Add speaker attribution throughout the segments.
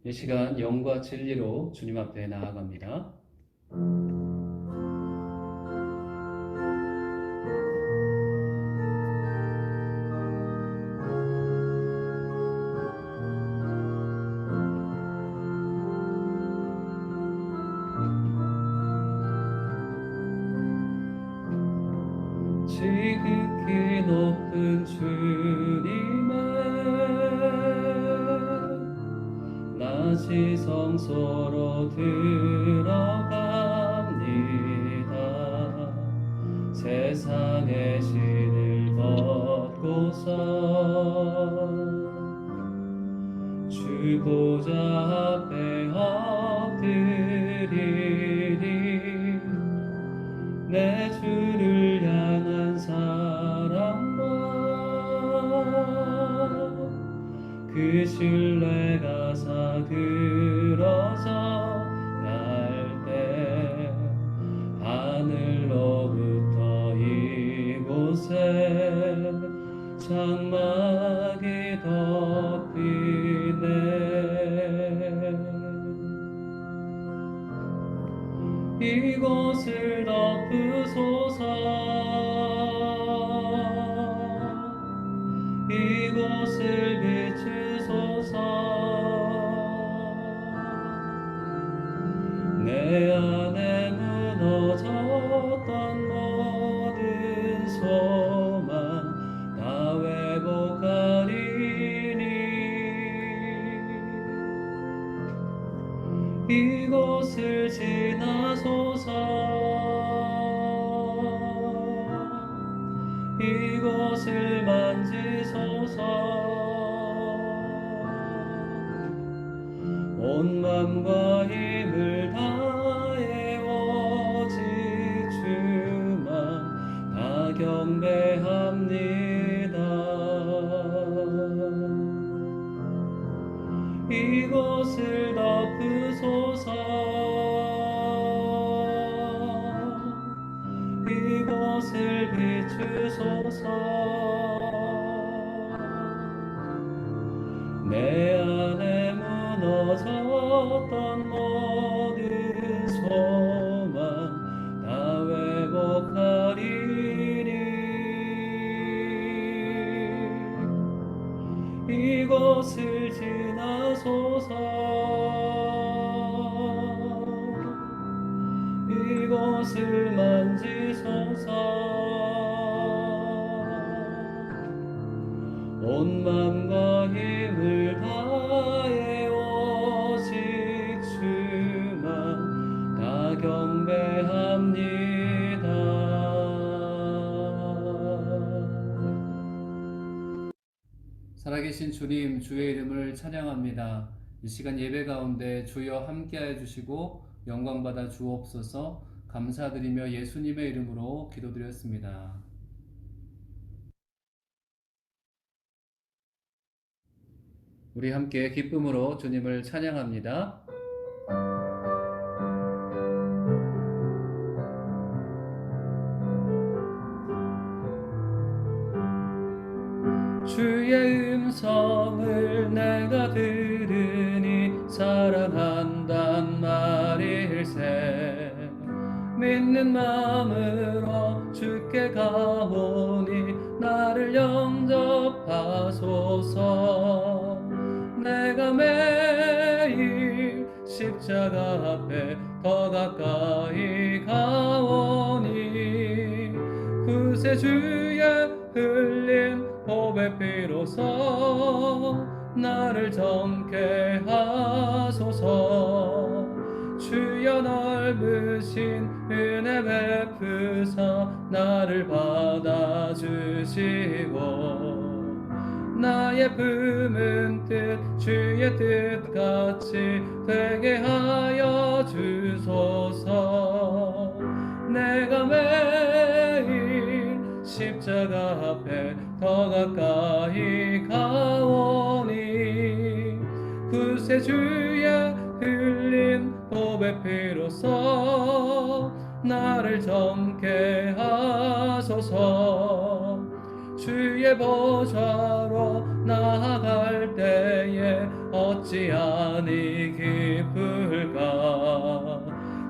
Speaker 1: 이 시간 영과 진리로 주님 앞에 나아갑니다. 지극히 높은 주님의 낮이 성소로 들어갑니다. 세상의 신을 걷고서 주 보좌 앞에 엎드리리. 내 주를 향한 사랑과 그 신뢰가 사그러져 갈 때 하늘로부터 이곳에 장막이 덮이네. 이곳을 덮으소서. 이곳을 비추소서. 내 안에 무너졌던 모든 소망 다 회복하리니. 이곳을 지나소서. 이곳을 만지소서. 온 맘과 힘을 다해 오직 주만 다 경배합니다. 이곳을 덮으소서. 이곳을 비추소서. 내 안에 무너졌던 모든 소망 다 회복하리니. 이곳을 지나소서. 이곳을 만지소서. 온 맘과 힘을 다해 오직 주만 다 경배합니다. 살아계신 주님, 주의 이름을 찬양합니다. 이 시간 예배 가운데 주여 함께하여 주시고 영광 받아 주옵소서. 감사드리며 예수님의 이름으로 기도드렸습니다. 우리 함께 기쁨으로 주님을 찬양합니다. 주의 음성을 내가 들으니 사랑한단 말일세. 믿는 마음으로 주께 가오니 나를 영접하소서. 내가 매일 십자가 앞에 더 가까이 가오니 구세주의 흘린 보배 피로써 나를 정케 하소서. 주여 넓으신 은혜 베푸사 나를 받아주시고 나의 품은 뜻 주의 뜻같이 되게 하여 주소서. 내가 매일 십자가 앞에 더 가까이 가오니 구세주의 흘린 보배 피로써 나를 정케 하소서. 주의 보좌로 나아갈 때에 어찌하니 기쁠까.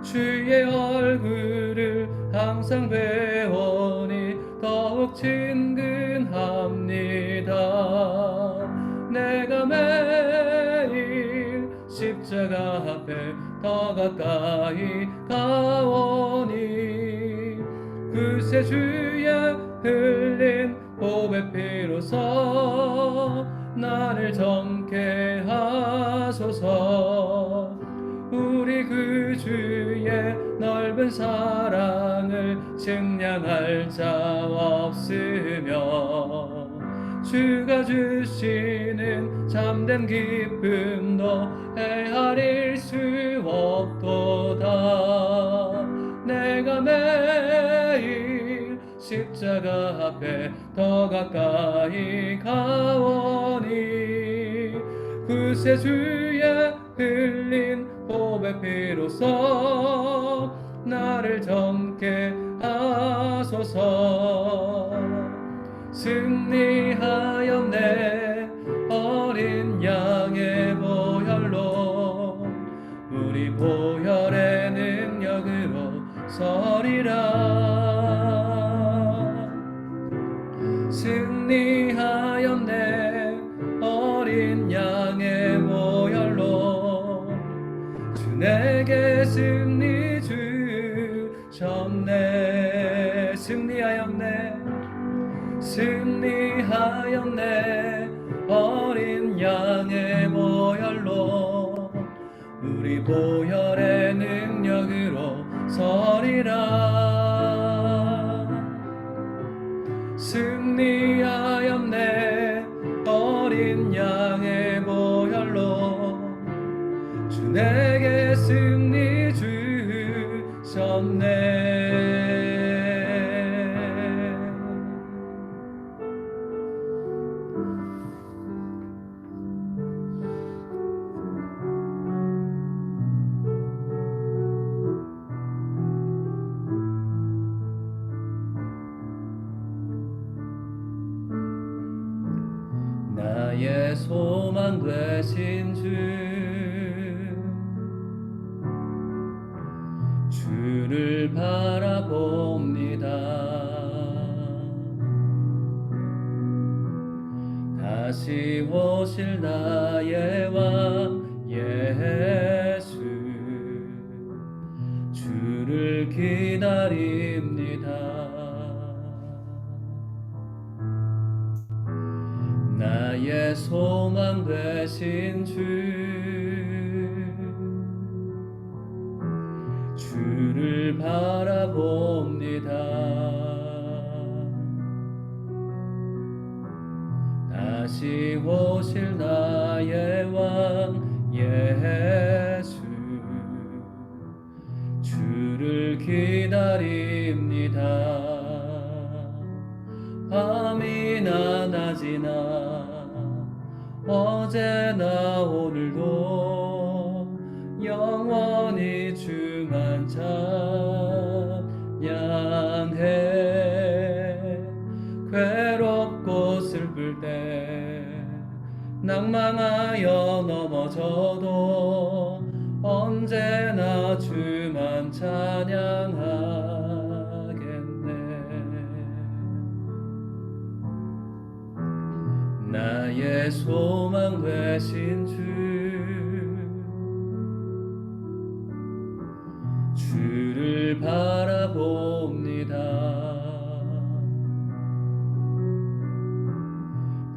Speaker 1: 주의 얼굴을 항상 배우니 더욱 친근합니다. 내가 매일 십자가 앞에 더 가까이 가오니 그새 주의 흘린 보배 피로써 나를 정케 하소서. 우리 그 주의 넓은 사랑을 측량할 자 없으며 주가 주시는 참된 기쁨도 헤아릴 수 없도다. 내가 매일 십자가 앞에 더 가까이 가오니 그새 주의 흘린 보배 피로써 나를 정케 하소서. 승리하였네 어린 양의 보혈로 우리 보혈의 능력으로 서리라. 승리하였네 어린 양의 보혈로 주 내게 승리 주셨네. 승리하였네 승리하였네 어린 양의 보혈로 우리 보혈의 능력으로 서리라. 승리하였네 어린 양의 보혈로 주 내게 승리 주셨네. 나의 소망 되신 주를 바라봅니다. 다시 오실 나의 왕 예수 주를 기다립니다. 나의 소망 되신 주를 바라봅니다. 다시 오실 나의 왕 예수 주를 기다립니다. 밤이나 낮이나 어제나 오늘도 영원히 주만 찬양해. 괴롭고 슬플 때 낭망하여 넘어져도 언제나 주만 찬양하겠네. 나의 소망 되신 주를 바라봅니다.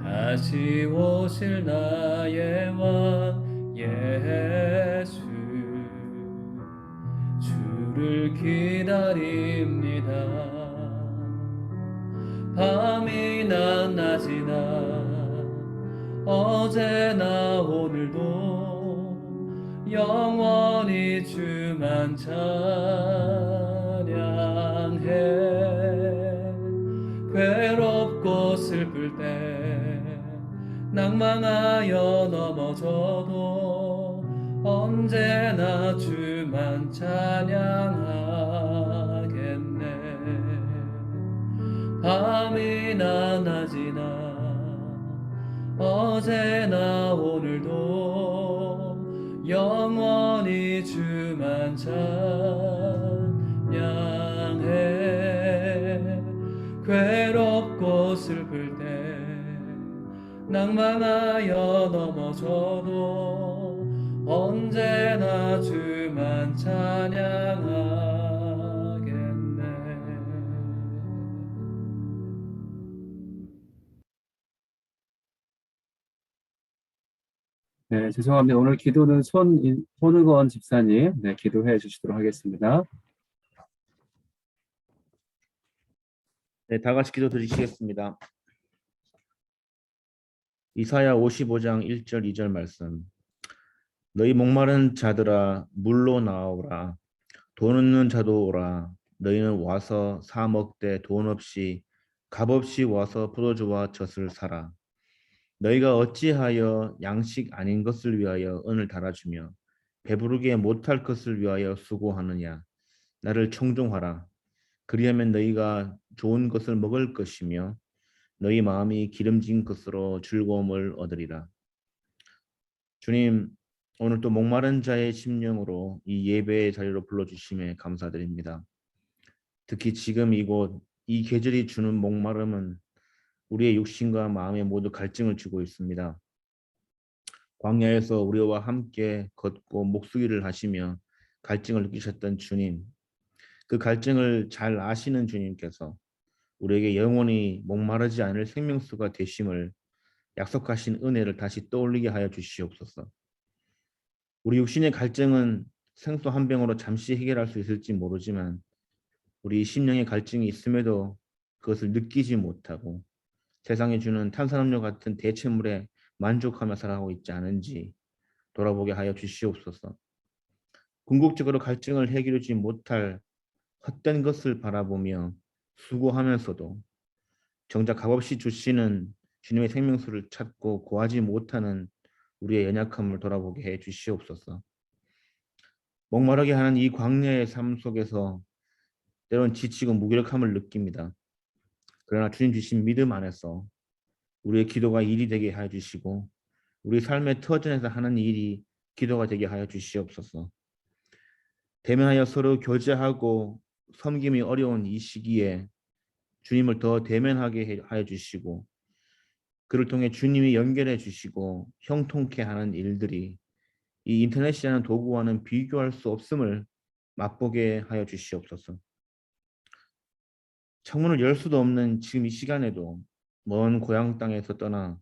Speaker 1: 다시 오실 나의 왕 예수 주를 기다립니다. 밤이나 낮이나 어제나 오늘도 영원히 주만 찬양해. 괴롭고 슬플 때 낭망하여 넘어져도 언제나 주만 찬양하겠네. 밤이나 낮이나 어제나 오늘도 영원히 주만 찬양해. 괴롭고 슬플 때 낭만하여 넘어져도 언제나 주만 찬양하겠네. 네, 죄송합니다. 오늘 기도는 손의건 집사님, 네, 기도해 주시도록 하겠습니다.
Speaker 2: 네, 다 같이 기도 드리시겠습니다. 이사야 55장 1절 2절 말씀. 너희 목마른 자들아 물로 나오라. 돈 없는 자도 오라. 너희는 와서 사 먹되 돈 없이 값없이 와서 포도주와 젖을 사라. 너희가 어찌하여 양식 아닌 것을 위하여 은을 달아주며 배부르게 못할 것을 위하여 수고하느냐. 나를 청종하라. 그리하면 너희가 좋은 것을 먹을 것이며 너희 마음이 기름진 것으로 즐거움을 얻으리라. 주님, 오늘 또 목마른 자의 심령으로 이 예배의 자리로 불러주심에 감사드립니다. 특히 지금 이곳 이 계절이 주는 목마름은 우리의 육신과 마음에 모두 갈증을 주고 있습니다. 광야에서 우리와 함께 걷고 목수기를 하시며 갈증을 느끼셨던 주님, 그 갈증을 잘 아시는 주님께서 우리에게 영원히 목마르지 않을 생명수가 되심을 약속하신 은혜를 다시 떠올리게 하여 주시옵소서. 우리 육신의 갈증은 생수 한 병으로 잠시 해결할 수 있을지 모르지만 우리 심령의 갈증이 있음에도 그것을 느끼지 못하고 세상에 주는 탄산음료 같은 대체물에 만족하며 살아가고 있지 않은지 돌아보게 하여 주시옵소서. 궁극적으로 갈증을 해결하지 못할 헛된 것을 바라보며 수고하면서도 정작 값없이 주시는 주님의 생명수를 찾고 구하지 못하는 우리의 연약함을 돌아보게 해 주시옵소서. 목마르게 하는 이 광야의 삶 속에서 때론 지치고 무기력함을 느낍니다. 그러나 주님 주신 믿음 안에서 우리의 기도가 일이 되게 하여 주시고 우리 삶의 터전에서 하는 일이 기도가 되게 하여 주시옵소서. 대면하여 서로 교제하고 섬김이 어려운 이 시기에 주님을 더 대면하게 하여 주시고 그를 통해 주님이 연결해 주시고 형통케 하는 일들이 이 인터넷이라는 도구와는 비교할 수 없음을 맛보게 하여 주시옵소서. 창문을 열 수도 없는 지금 이 시간에도 먼 고향 땅에서 떠나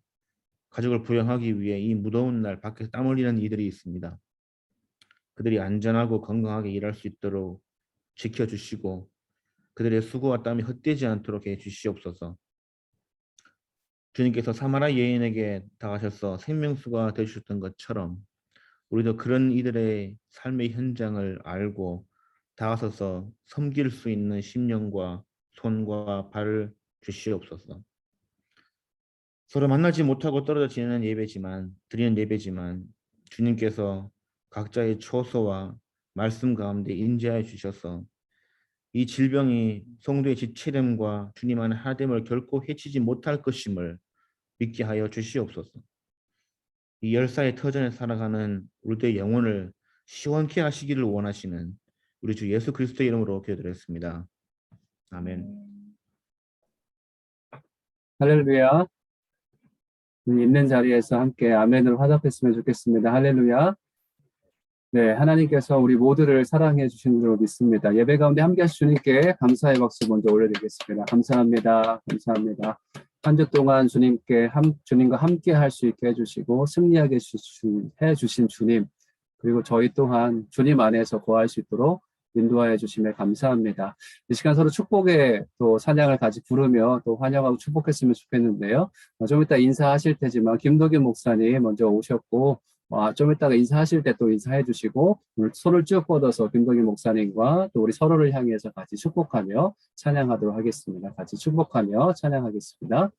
Speaker 2: 가족을 부양하기 위해 이 무더운 날 밖에서 땀 흘리는 이들이 있습니다. 그들이 안전하고 건강하게 일할 수 있도록 지켜주시고 그들의 수고와 땀이 헛되지 않도록 해 주시옵소서. 주님께서 사마라 여인에게 다가셔서 생명수가 되주셨던 것처럼 우리도 그런 이들의 삶의 현장을 알고 다가서서 섬길 수 있는 심령과 손과 발을 주시옵소서. 서로 만나지 못하고 떨어져 지내는 예배지만 드리는 예배지만 주님께서 각자의 처소와 말씀 가운데 임재하여 주셔서 이 질병이 성도의 지체됨과 주님 안의 하나됨을 결코 해치지 못할 것임을 믿게 하여 주시옵소서. 이 열사의 터전에 살아가는 우리들의 영혼을 시원케 하시기를 원하시는 우리 주 예수 그리스도의 이름으로 기도드렸습니다. 아멘.
Speaker 1: 할렐루야. 있는 자리에서 함께 아멘을 화답했으면 좋겠습니다. 할렐루야. 네, 하나님께서 우리 모두를 사랑해 주신 줄로 믿습니다. 예배 가운데 함께 하신 주님께 감사의 박수 먼저 올려드리겠습니다. 감사합니다. 감사합니다. 한 주 동안 주님과 함께 할 수 있게 해주시고 승리하게 해주신 주님, 그리고 저희 또한 주님 안에서 거할 수 있도록 인도하여 주심에 감사합니다. 이 시간 서로 축복의 또 찬양을 같이 부르며 또 환영하고 축복했으면 좋겠는데요. 좀 이따 인사하실 테지만 김덕윤 목사님 먼저 오셨고 좀 이따가 인사하실 때 또 인사해 주시고 오늘 손을 쭉 뻗어서 김덕윤 목사님과 또 우리 서로를 향해서 같이 축복하며 찬양하도록 하겠습니다. 같이 축복하며 찬양하겠습니다.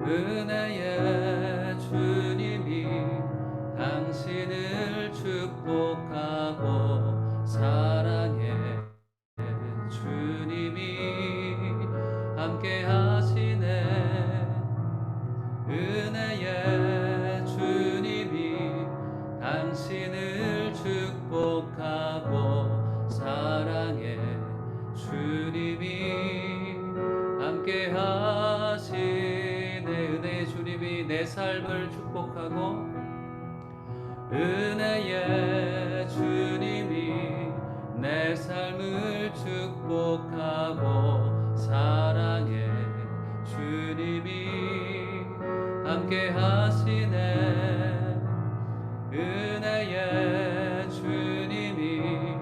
Speaker 1: 은혜의 주님이 당신을 축복하고 사랑해 삶을 축복하고 은혜의 주님이 내 삶을 축복하고 사랑의 주님이 함께 하시네. 은혜의 주님이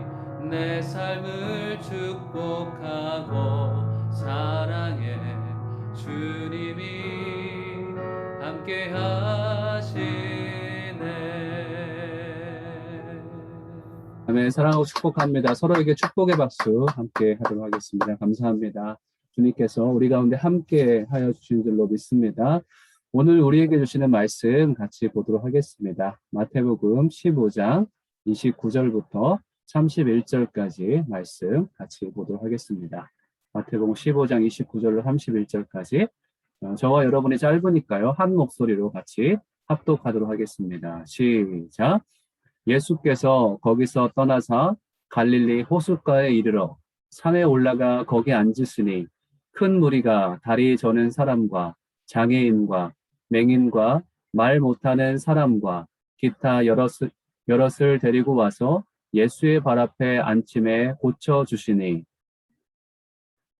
Speaker 1: 내 삶을 축복하고 사랑의 주님이 함께 하시네. 아멘. 사랑하고 축복합니다. 서로에게 축복의 박수 함께 하도록 하겠습니다. 감사합니다. 주님께서 우리 가운데 함께 하여 주신 줄로 믿습니다. 오늘 우리에게 주시는 말씀 같이 보도록 하겠습니다. 마태복음 15장 29절부터 31절까지 말씀 같이 보도록 하겠습니다. 마태복음 15장 29절로 31절까지 저와 여러분이 짧으니까요. 한 목소리로 같이 합독하도록 하겠습니다. 시작. 예수께서 거기서 떠나사 갈릴리 호숫가에 이르러 산에 올라가 거기 앉으시니 큰 무리가 다리 저는 사람과 장애인과 맹인과 말 못하는 사람과 기타 여럿을 데리고 와서 예수의 발 앞에 앉힘에 고쳐주시니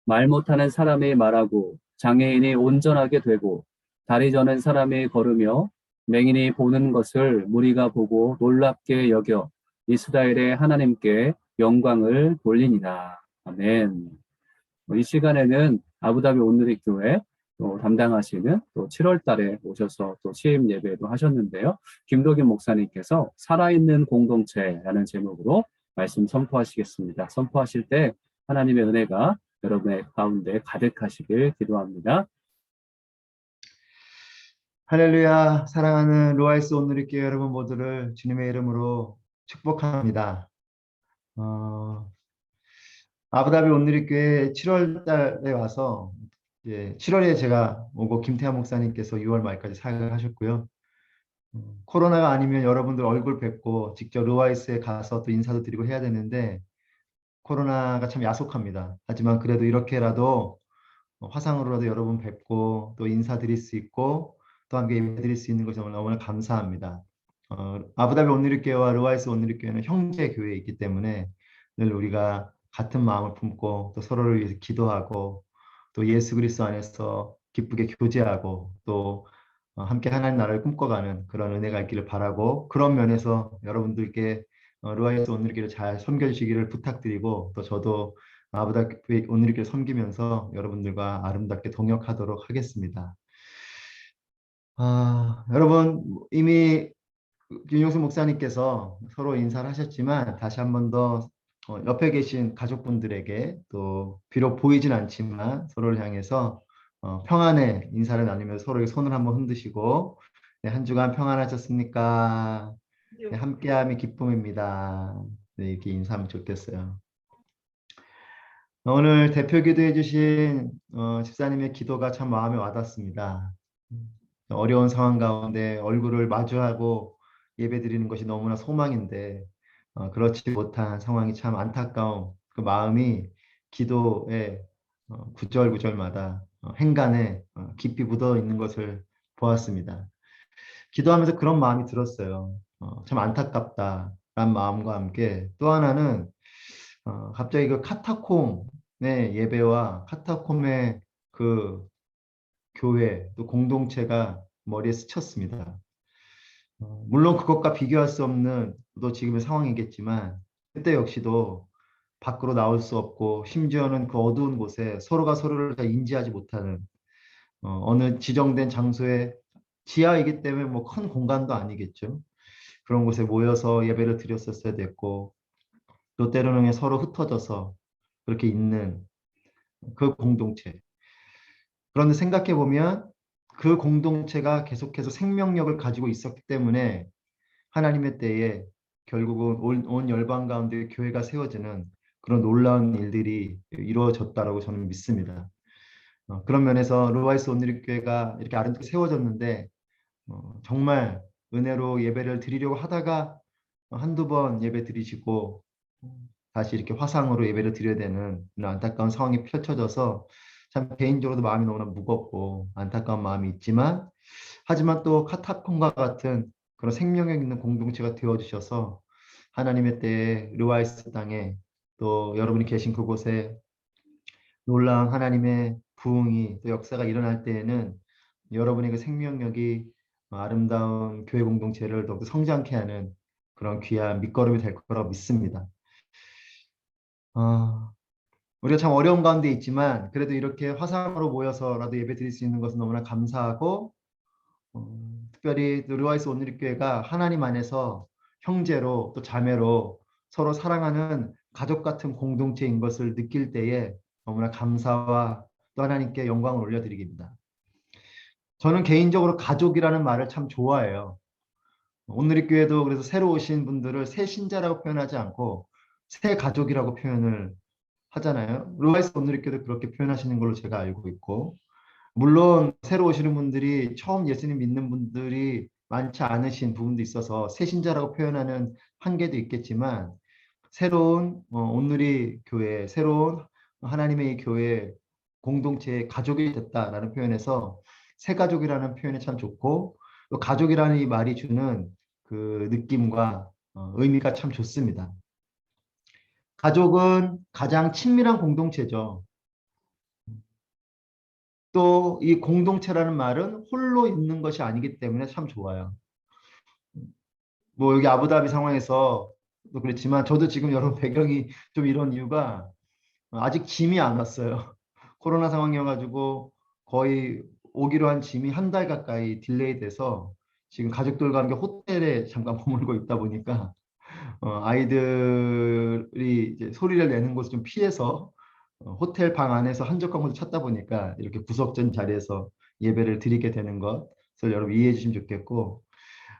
Speaker 1: 말 못하는 사람이 말하고 장애인이 온전하게 되고 다리 저는 사람이 걸으며 맹인이 보는 것을 무리가 보고 놀랍게 여겨 이스라엘의 하나님께 영광을 돌리니라. 아멘. 이 시간에는 아부다비 온누리 교회 또 담당하시는 또 7월 달에 오셔서 또 취임 예배도 하셨는데요. 김도균 목사님께서 살아있는 공동체라는 제목으로 말씀 선포하시겠습니다. 선포하실 때 하나님의 은혜가 여러분의 가운데 가득하시길 기도합니다.
Speaker 3: 할렐루야. 사랑하는 로아이스 온누리 교회 여러분 모두를 주님의 이름으로 축복합니다. 아부다비 온누리 교회 7월 달에 와서 이제 7월에 제가 오고 김태환 목사님께서 6월 말까지 사역을 하셨고요. 코로나가 아니면 여러분들 얼굴 뵙고 직접 로아이스에 가서 또 인사도 드리고 해야 되는데 코로나가 참 야속합니다. 하지만 그래도 이렇게라도 화상으로라도 여러분 뵙고 또 인사드릴 수 있고 또 함께 예배드릴 수 있는 것을 너무나 감사합니다. 아부다비 온누리 교회와 로아이스 온누리 교회는 형제 교회이기 때문에 늘 우리가 같은 마음을 품고 또 서로를 위해서 기도하고 또 예수 그리스도 안에서 기쁘게 교제하고 또 함께 하나님 나라를 꿈꿔가는 그런 은혜가 있기를 바라고 그런 면에서 여러분들께 로아이스 온누리 교회를 잘 섬겨주시기를 부탁드리고 또 저도 아부다비 온누리 교회 섬기면서 여러분들과 아름답게 동역하도록 하겠습니다. 여러분 이미 윤용수 목사님께서 서로 인사를 하셨지만 다시 한 번 더 옆에 계신 가족분들에게 또 비록 보이진 않지만 서로를 향해서 평안의 인사를 나누면서 서로의 손을 한번 흔드시고 네, 한 주간 평안하셨습니까? 네, 함께함이 기쁨입니다. 네, 이렇게 인사하면 좋겠어요. 오늘 대표 기도해 주신 집사님의 기도가 참 마음에 와닿습니다. 어려운 상황 가운데 얼굴을 마주하고 예배드리는 것이 너무나 소망인데 그렇지 못한 상황이 참 안타까운 그 마음이 기도의 구절구절마다 행간에 깊이 묻어 있는 것을 보았습니다. 기도하면서 그런 마음이 들었어요. 참 안타깝다라는 마음과 함께 또 하나는 갑자기 그 카타콤의 예배와 카타콤의 그 교회 또 공동체가 머리에 스쳤습니다. 물론 그것과 비교할 수 없는 또 지금의 상황이겠지만 그때 역시도 밖으로 나올 수 없고 심지어는 그 어두운 곳에 서로가 서로를 다 인지하지 못하는 어느 지정된 장소에 지하이기 때문에 뭐 큰 공간도 아니겠죠. 그런 곳에 모여서 예배를 드렸었어야 됐고 또 때로는 서로 흩어져서 그렇게 있는 그 공동체. 그런데 생각해 보면 그 공동체가 계속해서 생명력을 가지고 있었기 때문에 하나님의 때에 결국은 온 열방 가운데 교회가 세워지는 그런 놀라운 일들이 이루어졌다라고 저는 믿습니다. 그런 면에서 로아이스 온누리 교회가 이렇게 아름답게 세워졌는데 정말 은혜로 예배를 드리려고 하다가 한두 번 예배 드리시고 다시 이렇게 화상으로 예배를 드려야 되는 이런 안타까운 상황이 펼쳐져서 참 개인적으로도 마음이 너무나 무겁고 안타까운 마음이 있지만, 하지만 또 카타콤과 같은 그런 생명력 있는 공동체가 되어주셔서 하나님의 때에 르와이스 땅에 또 여러분이 계신 그곳에 놀라운 하나님의 부흥이 또 역사가 일어날 때에는 여러분의 그 생명력이 아름다운 교회 공동체를 더욱 성장케 하는 그런 귀한 밑거름이 될 거라고 믿습니다. 우리가 참 어려운 가운데 있지만 그래도 이렇게 화상으로 모여서라도 예배 드릴 수 있는 것은 너무나 감사하고, 특별히 르와이스 온누리교회가 하나님 안에서 형제로 또 자매로 서로 사랑하는 가족 같은 공동체인 것을 느낄 때에 너무나 감사와 또 하나님께 영광을 올려드리겠습니다. 저는 개인적으로 가족이라는 말을 참 좋아해요. 온누리교회도 그래서 새로 오신 분들을 새 신자라고 표현하지 않고 새 가족이라고 표현을 하잖아요. 르와이스 온누리교회도 그렇게 표현하시는 걸로 제가 알고 있고, 물론 새로 오시는 분들이 처음 예수님 믿는 분들이 많지 않으신 부분도 있어서 새 신자라고 표현하는 한계도 있겠지만, 새로운 온누리 교회, 새로운 하나님의 이 교회 공동체의 가족이 됐다라는 표현에서 새 가족이라는 표현이 참 좋고, 또 가족이라는 이 말이 주는 그 느낌과 의미가 참 좋습니다. 가족은 가장 친밀한 공동체죠. 또 이 공동체라는 말은 홀로 있는 것이 아니기 때문에 참 좋아요. 뭐 여기 아부다비 상황에서 또 그랬지만 저도 지금 여러 배경이 좀 이런 이유가 아직 짐이 안 왔어요. 코로나 상황이어가지고 거의 오기로 한 짐이 한 달 가까이 딜레이 돼서 지금 가족들과 함께 호텔에 잠깐 머물고 있다 보니까 아이들이 이제 소리를 내는 곳을 좀 피해서 호텔 방 안에서 한적한 곳을 찾다 보니까 이렇게 구석진 자리에서 예배를 드리게 되는 것을 여러분 이해해 주시면 좋겠고,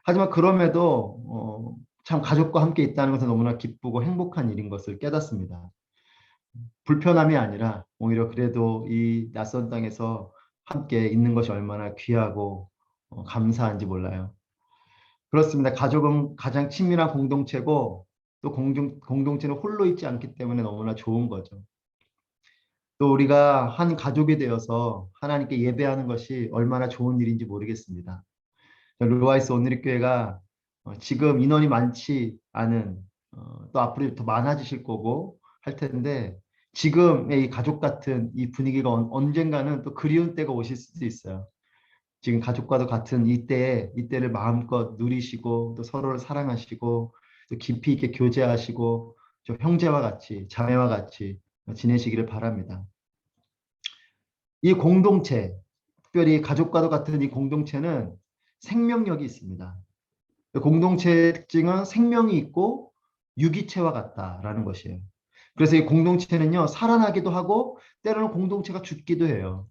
Speaker 3: 하지만 그럼에도 참 가족과 함께 있다는 것은 너무나 기쁘고 행복한 일인 것을 깨닫습니다. 불편함이 아니라 오히려 그래도 이 낯선 땅에서 함께 있는 것이 얼마나 귀하고 감사한지 몰라요. 그렇습니다. 가족은 가장 친밀한 공동체고 또 공동체는 홀로 있지 않기 때문에 너무나 좋은 거죠. 또 우리가 한 가족이 되어서 하나님께 예배하는 것이 얼마나 좋은 일인지 모르겠습니다. 르와이스 온누리교회가 지금 인원이 많지 않은, 또 앞으로 더 많아지실 거고 할 텐데, 지금의 이 가족 같은 이 분위기가 언젠가는 또 그리운 때가 오실 수도 있어요. 지금 가족과도 같은 이때를 마음껏 누리시고 또 서로를 사랑하시고 또 깊이 있게 교제하시고 좀 형제와 같이 자매와 같이 지내시기를 바랍니다. 이 공동체, 특별히 가족과도 같은 이 공동체는 생명력이 있습니다. 공동체의 특징은 생명이 있고 유기체와 같다라는 것이에요. 그래서 이 공동체는요, 살아나기도 하고 때로는 공동체가 죽기도 해요.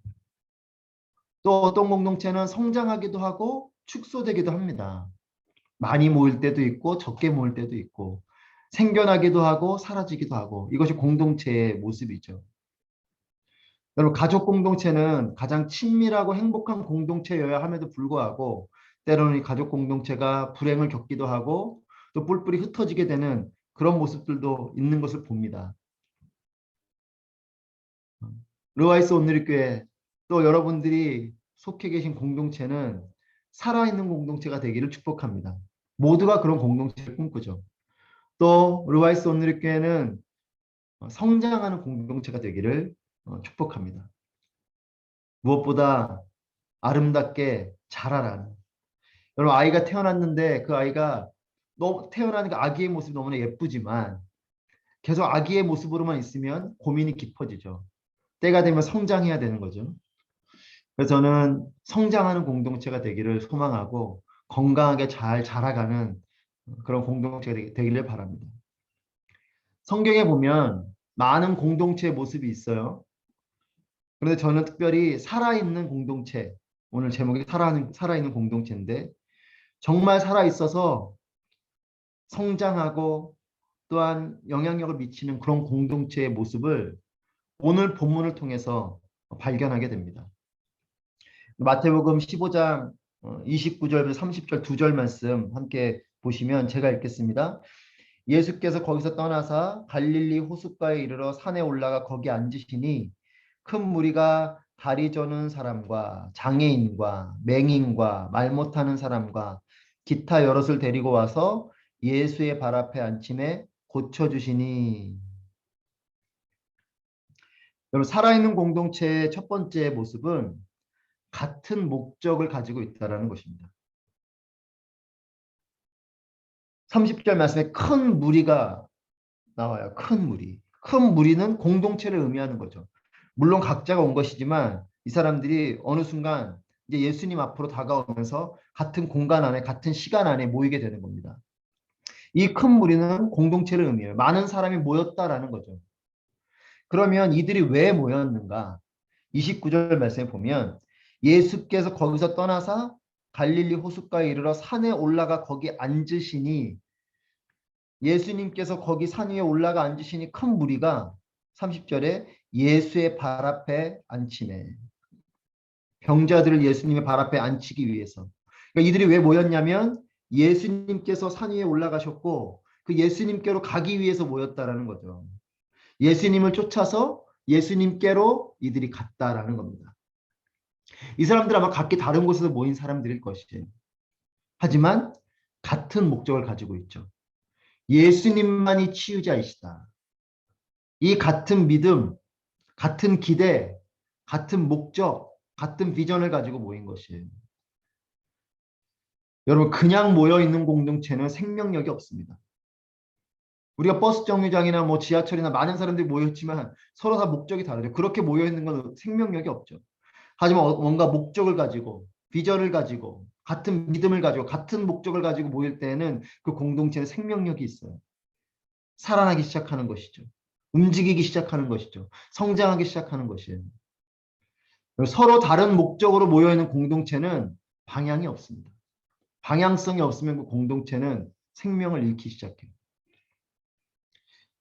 Speaker 3: 또 어떤 공동체는 성장하기도 하고 축소되기도 합니다. 많이 모일 때도 있고 적게 모일 때도 있고 생겨나기도 하고 사라지기도 하고, 이것이 공동체의 모습이죠. 여러분, 가족 공동체는 가장 친밀하고 행복한 공동체여야 함에도 불구하고 때로는 이 가족 공동체가 불행을 겪기도 하고 또 뿔뿔이 흩어지게 되는 그런 모습들도 있는 것을 봅니다. 르와이스 온누리교회 또 여러분들이 속해 계신 공동체는 살아있는 공동체가 되기를 축복합니다. 모두가 그런 공동체를 꿈꾸죠. 또 르와이스 온누리교회는 성장하는 공동체가 되기를 축복합니다. 무엇보다 아름답게 자라라는, 여러분, 아이가 태어났는데 그 아이가 태어나는 그 아기의 모습이 너무나 예쁘지만 계속 아기의 모습으로만 있으면 고민이 깊어지죠. 때가 되면 성장해야 되는 거죠. 그래서 저는 성장하는 공동체가 되기를 소망하고 건강하게 잘 자라가는 그런 공동체가 되기를 바랍니다. 성경에 보면 많은 공동체의 모습이 있어요. 그런데 저는 특별히 살아있는 공동체, 오늘 제목이 살아있는 공동체인데, 정말 살아있어서 성장하고 또한 영향력을 미치는 그런 공동체의 모습을 오늘 본문을 통해서 발견하게 됩니다. 마태복음 15장 29절부터 30절 2절 말씀 함께 보시면 제가 읽겠습니다. 예수께서 거기서 떠나사 갈릴리 호숫가에 이르러 산에 올라가 거기 앉으시니 큰 무리가 다리 저는 사람과 장애인과 맹인과 말 못하는 사람과 기타 여럿을 데리고 와서 예수의 발 앞에 앉힘에 고쳐주시니. 여러분, 살아있는 공동체의 첫 번째 모습은 같은 목적을 가지고 있다는 것입니다. 30절 말씀에 큰 무리가 나와요. 큰 무리. 큰 무리는 공동체를 의미하는 거죠. 물론 각자가 온 것이지만 이 사람들이 어느 순간 이제 예수님 앞으로 다가오면서 같은 공간 안에, 같은 시간 안에 모이게 되는 겁니다. 이 큰 무리는 공동체를 의미해요. 많은 사람이 모였다라는 거죠. 그러면 이들이 왜 모였는가? 29절 말씀에 보면 예수께서 거기서 떠나사 갈릴리 호숫가에 이르러 산에 올라가 거기 앉으시니, 예수님께서 거기 산 위에 올라가 앉으시니 큰 무리가 30절에 예수의 발 앞에 앉히네. 병자들을 예수님의 발 앞에 앉히기 위해서. 그러니까 이들이 왜 모였냐면 예수님께서 산 위에 올라가셨고 그 예수님께로 가기 위해서 모였다라는 거죠. 예수님을 쫓아서 예수님께로 이들이 갔다라는 겁니다. 이 사람들 아마 각기 다른 곳에서 모인 사람들일 것이에요. 하지만 같은 목적을 가지고 있죠. 예수님만이 치유자이시다. 이 같은 믿음, 같은 기대, 같은 목적, 같은 비전을 가지고 모인 것이에요. 여러분, 그냥 모여있는 공동체는 생명력이 없습니다. 우리가 버스 정류장이나 뭐 지하철이나 많은 사람들이 모였지만 서로 다 목적이 다르죠. 그렇게 모여있는 건 생명력이 없죠. 하지만 뭔가 목적을 가지고, 비전을 가지고, 같은 믿음을 가지고, 같은 목적을 가지고 모일 때에는 그 공동체는 생명력이 있어요. 살아나기 시작하는 것이죠. 움직이기 시작하는 것이죠. 성장하기 시작하는 것이에요. 서로 다른 목적으로 모여있는 공동체는 방향이 없습니다. 방향성이 없으면 그 공동체는 생명을 잃기 시작해요.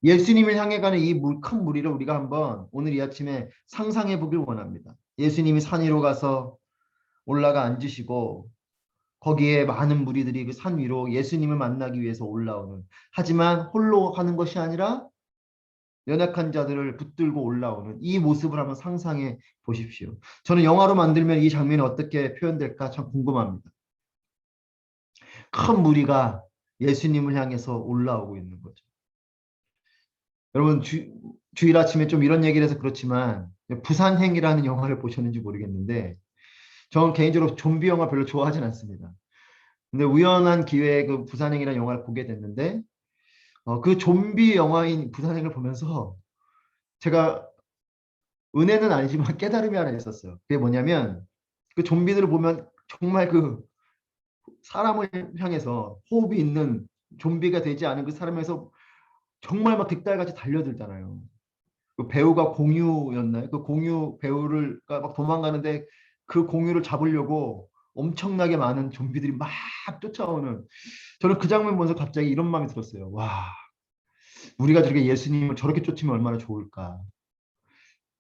Speaker 3: 예수님을 향해 가는 이 큰 무리를 우리가 한번 오늘 이 아침에 상상해 보길 원합니다. 예수님이 산 위로 가서 올라가 앉으시고 거기에 많은 무리들이 그 산 위로 예수님을 만나기 위해서 올라오는, 하지만 홀로 가는 것이 아니라 연약한 자들을 붙들고 올라오는 이 모습을 한번 상상해 보십시오. 저는 영화로 만들면 이 장면이 어떻게 표현될까 참 궁금합니다. 큰 무리가 예수님을 향해서 올라오고 있는 거죠. 여러분, 주일 아침에 좀 이런 얘기를 해서 그렇지만 부산행이라는 영화를 보셨는지 모르겠는데 저는 개인적으로 좀비 영화 별로 좋아하진 않습니다. 근데 우연한 기회에 그 부산행이라는 영화를 보게 됐는데 그 좀비 영화인 부산행을 보면서 제가 은혜는 아니지만 깨달음이 하나 있었어요. 그게 뭐냐면 그 좀비들을 보면 정말 그 사람을 향해서 호흡이 있는 좀비가 되지 않은 그 사람에서 정말 막 득달같이 달려들잖아요. 그 배우가 공유였나요? 그 공유 배우를 막 도망가는데 그 공유를 잡으려고 엄청나게 많은 좀비들이 막 쫓아오는, 저는 그 장면 보면서 갑자기 이런 마음이 들었어요. 와, 우리가 저렇게 예수님을 저렇게 쫓으면 얼마나 좋을까.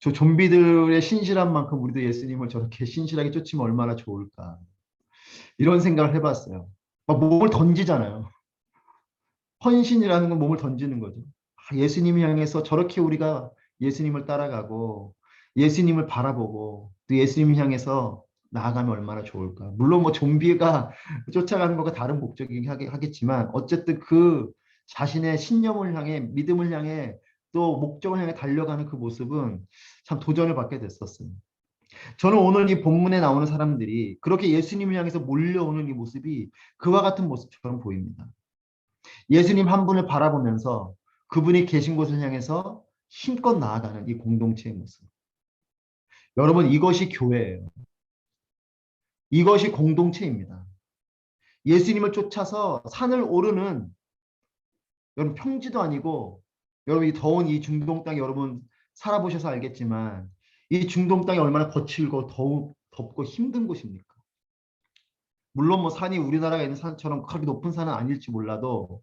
Speaker 3: 저 좀비들의 신실한 만큼 우리도 예수님을 저렇게 신실하게 쫓으면 얼마나 좋을까. 이런 생각을 해봤어요. 막 몸을 던지잖아요. 헌신이라는 건 몸을 던지는 거죠. 예수님을 향해서 저렇게 우리가 예수님을 따라가고 예수님을 바라보고 또 예수님을 향해서 나아가면 얼마나 좋을까. 물론 뭐 좀비가 쫓아가는 것과 다른 목적이긴 하겠지만 어쨌든 그 자신의 신념을 향해, 믿음을 향해, 또 목적을 향해 달려가는 그 모습은 참 도전을 받게 됐었어요. 저는 오늘 이 본문에 나오는 사람들이 그렇게 예수님을 향해서 몰려오는 이 모습이 그와 같은 모습처럼 보입니다. 예수님 한 분을 바라보면서 그분이 계신 곳을 향해서 힘껏 나아가는 이 공동체의 모습. 여러분, 이것이 교회예요. 이것이 공동체입니다. 예수님을 쫓아서 산을 오르는, 여러분 평지도 아니고, 여러분 이 더운 이 중동 땅에 여러분 살아보셔서 알겠지만 이 중동 땅이 얼마나 거칠고 덥고 힘든 곳입니까? 물론 뭐 산이 우리나라가 있는 산처럼 그렇게 높은 산은 아닐지 몰라도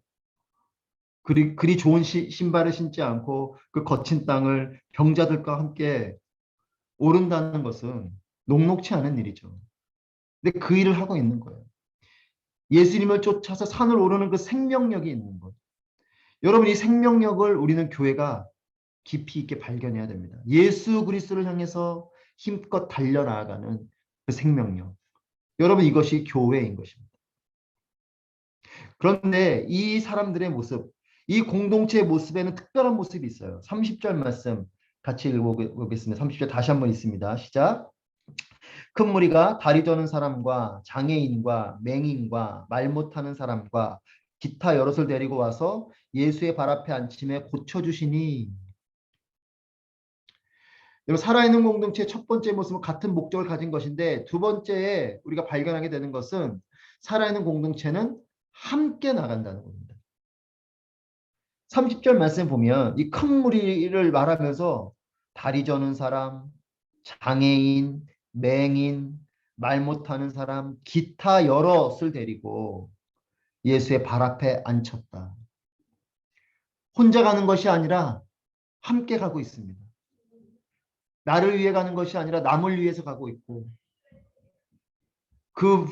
Speaker 3: 그리 좋은 신발을 신지 않고 그 거친 땅을 병자들과 함께 오른다는 것은 녹록치 않은 일이죠. 근데 그 일을 하고 있는 거예요. 예수님을 쫓아서 산을 오르는 그 생명력이 있는 것. 여러분, 이 생명력을 우리는 교회가 깊이 있게 발견해야 됩니다. 예수 그리스도를 향해서 힘껏 달려나가는 그 생명력. 여러분 이것이 교회인 것입니다. 그런데 이 사람들의 모습, 이 공동체의 모습에는 특별한 모습이 있어요. 30절 말씀 같이 읽어보겠습니다. 30절 다시 한번 있습니다. 시작. 큰 무리가 다리 저는 사람과 장애인과 맹인과 말 못하는 사람과 기타 여럿을 데리고 와서 예수의 발 앞에 앉힘에 고쳐주시니. 여러분 살아있는 공동체의 첫 번째 모습은 같은 목적을 가진 것인데 두 번째에 우리가 발견하게 되는 것은 살아있는 공동체는 함께 나간다는 겁니다. 30절 말씀 보면 이 큰 무리를 말하면서 다리 저는 사람, 장애인, 맹인, 말 못하는 사람, 기타 여럿을 데리고 예수의 발 앞에 앉혔다. 혼자 가는 것이 아니라 함께 가고 있습니다. 나를 위해 가는 것이 아니라 남을 위해서 가고 있고 그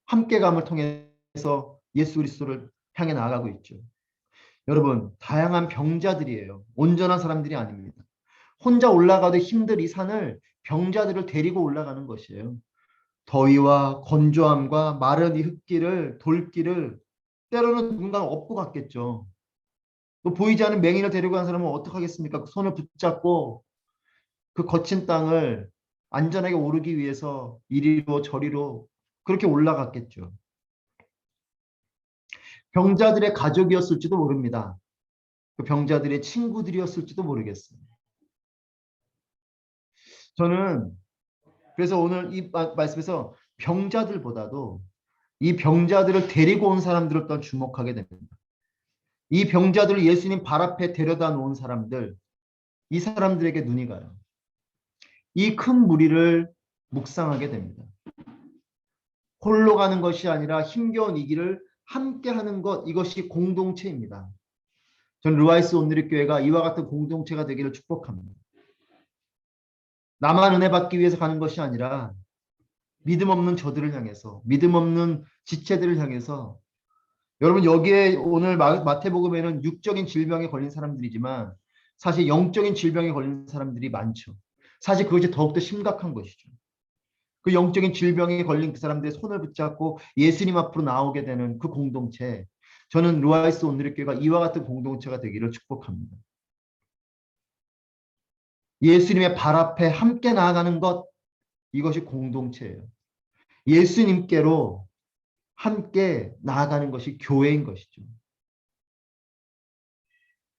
Speaker 3: 함께감을 통해서 예수 그리스도를 향해 나아가고 있죠. 여러분 다양한 병자들이에요. 온전한 사람들이 아닙니다. 혼자 올라가도 힘들 이 산을 병자들을 데리고 올라가는 것이에요. 더위와 건조함과 마른 이 흙길을 돌길을 때로는 누군가는 업고 갔겠죠. 또 보이지 않는 맹인을 데리고 간 사람은 어떻게 하겠습니까? 그 손을 붙잡고 그 거친 땅을 안전하게 오르기 위해서 이리로 저리로 그렇게 올라갔겠죠. 병자들의 가족이었을지도 모릅니다. 그 병자들의 친구들이었을지도 모르겠어요. 저는 그래서 오늘 이 말씀에서 병자들보다도 이 병자들을 데리고 온 사람들을 더 주목하게 됩니다. 이 병자들을 예수님 발 앞에 데려다 놓은 사람들, 이 사람들에게 눈이 가요. 이 큰 무리를 묵상하게 됩니다. 홀로 가는 것이 아니라 힘겨운 이 길을 함께 하는 것, 이것이 공동체입니다. 저는 루아이스 온누리교회가 이와 같은 공동체가 되기를 축복합니다. 나만 은혜 받기 위해서 가는 것이 아니라 믿음 없는 저들을 향해서, 믿음 없는 지체들을 향해서. 여러분 여기에 오늘 마태복음에는 육적인 질병에 걸린 사람들이지만 사실 영적인 질병에 걸린 사람들이 많죠. 사실 그것이 더욱더 심각한 것이죠. 그 영적인 질병에 걸린 그 사람들의 손을 붙잡고 예수님 앞으로 나오게 되는 그 공동체. 저는 루아이스 온누리교회가 이와 같은 공동체가 되기를 축복합니다. 예수님의 발 앞에 함께 나아가는 것, 이것이 공동체예요. 예수님께로 함께 나아가는 것이 교회인 것이죠.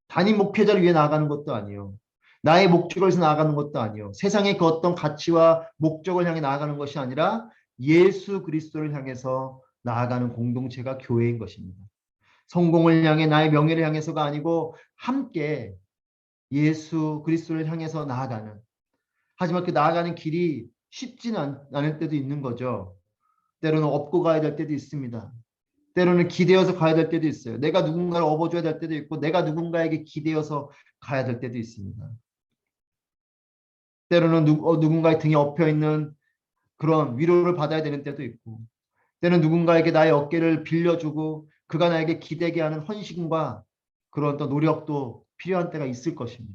Speaker 3: 단임 목회자를 위해 나아가는 것도 아니요. 나의 목적을 위해서 나아가는 것도 아니요. 세상의 그 어떤 가치와 목적을 향해 나아가는 것이 아니라 예수 그리스도를 향해서 나아가는 공동체가 교회인 것입니다. 성공을 향해 나의 명예를 향해서가 아니고 함께 예수 그리스도를 향해서 나아가는. 하지만 그 나아가는 길이 쉽지는 않을 때도 있는 거죠. 때로는 업고 가야 될 때도 있습니다. 때로는 기대어서 가야 될 때도 있어요. 내가 누군가를 업어줘야 될 때도 있고 내가 누군가에게 기대어서 가야 될 때도 있습니다. 때로는 누군가의 등에 엎여있는 그런 위로를 받아야 되는 때도 있고 때로는 누군가에게 나의 어깨를 빌려주고 그가 나에게 기대게 하는 헌신과 그런 또 노력도 필요한 때가 있을 것입니다.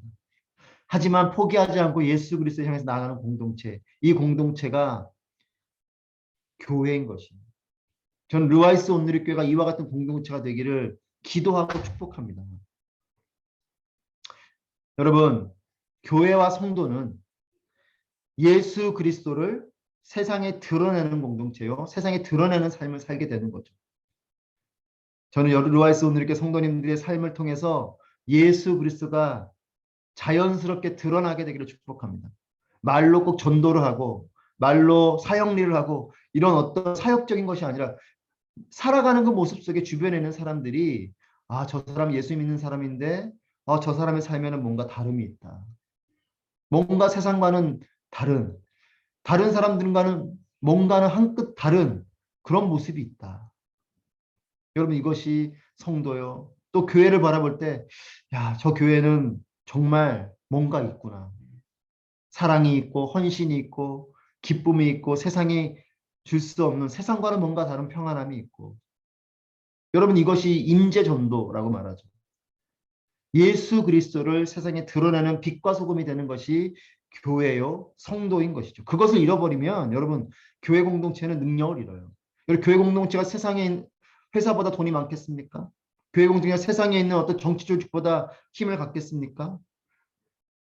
Speaker 3: 하지만 포기하지 않고 예수 그리스도를 향해서 나아가는 공동체, 이 공동체가 교회인 것입니다. 저는 루아이스 온누리교회가 이와 같은 공동체가 되기를 기도하고 축복합니다. 여러분, 교회와 성도는 예수 그리스도를 세상에 드러내는 공동체요. 세상에 드러내는 삶을 살게 되는 거죠. 저는 루아이스 온누리교회 성도님들의 삶을 통해서 예수 그리스도가 자연스럽게 드러나게 되기를 축복합니다. 말로 꼭 전도를 하고 말로 사역리를 하고 이런 어떤 사역적인 것이 아니라 살아가는 그 모습 속에 주변에 있는 사람들이 아, 저 사람 예수 믿는 사람인데 저 사람의 삶에는 뭔가 다름이 있다. 뭔가 세상과는 다른 사람들과는 뭔가는 한 끗 다른 그런 모습이 있다. 여러분 이것이 성도요. 또 교회를 바라볼 때 야, 저 교회는 정말 뭔가 있구나. 사랑이 있고 헌신이 있고 기쁨이 있고 세상이 줄 수 없는 세상과는 뭔가 다른 평안함이 있고 여러분 이것이 임재전도라고 말하죠. 예수 그리스도를 세상에 드러내는 빛과 소금이 되는 것이 교회요, 성도인 것이죠. 그것을 잃어버리면 여러분 교회 공동체는 능력을 잃어요. 여러분, 교회 공동체가 세상에 회사보다 돈이 많겠습니까? 교회 공동체가 세상에 있는 어떤 정치 조직보다 힘을 갖겠습니까?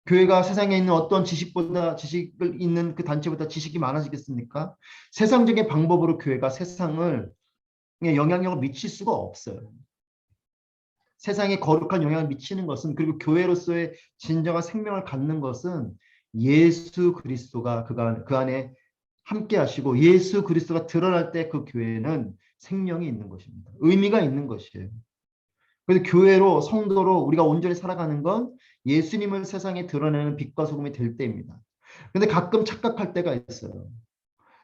Speaker 3: 교회가 세상에 있는 어떤 지식을 있는 그 단체보다 지식이 많아지겠습니까? 세상적인 방법으로 교회가 세상을 영향력을 미칠 수가 없어요. 세상에 거룩한 영향을 미치는 것은, 그리고 교회로서의 진정한 생명을 갖는 것은 예수 그리스도가 그 안에 함께 하시고 예수 그리스도가 드러날 때 그 교회는 생명이 있는 것입니다. 의미가 있는 것이에요. 그래서 교회로, 성도로 우리가 온전히 살아가는 건 예수님을 세상에 드러내는 빛과 소금이 될 때입니다. 그런데 가끔 착각할 때가 있어요.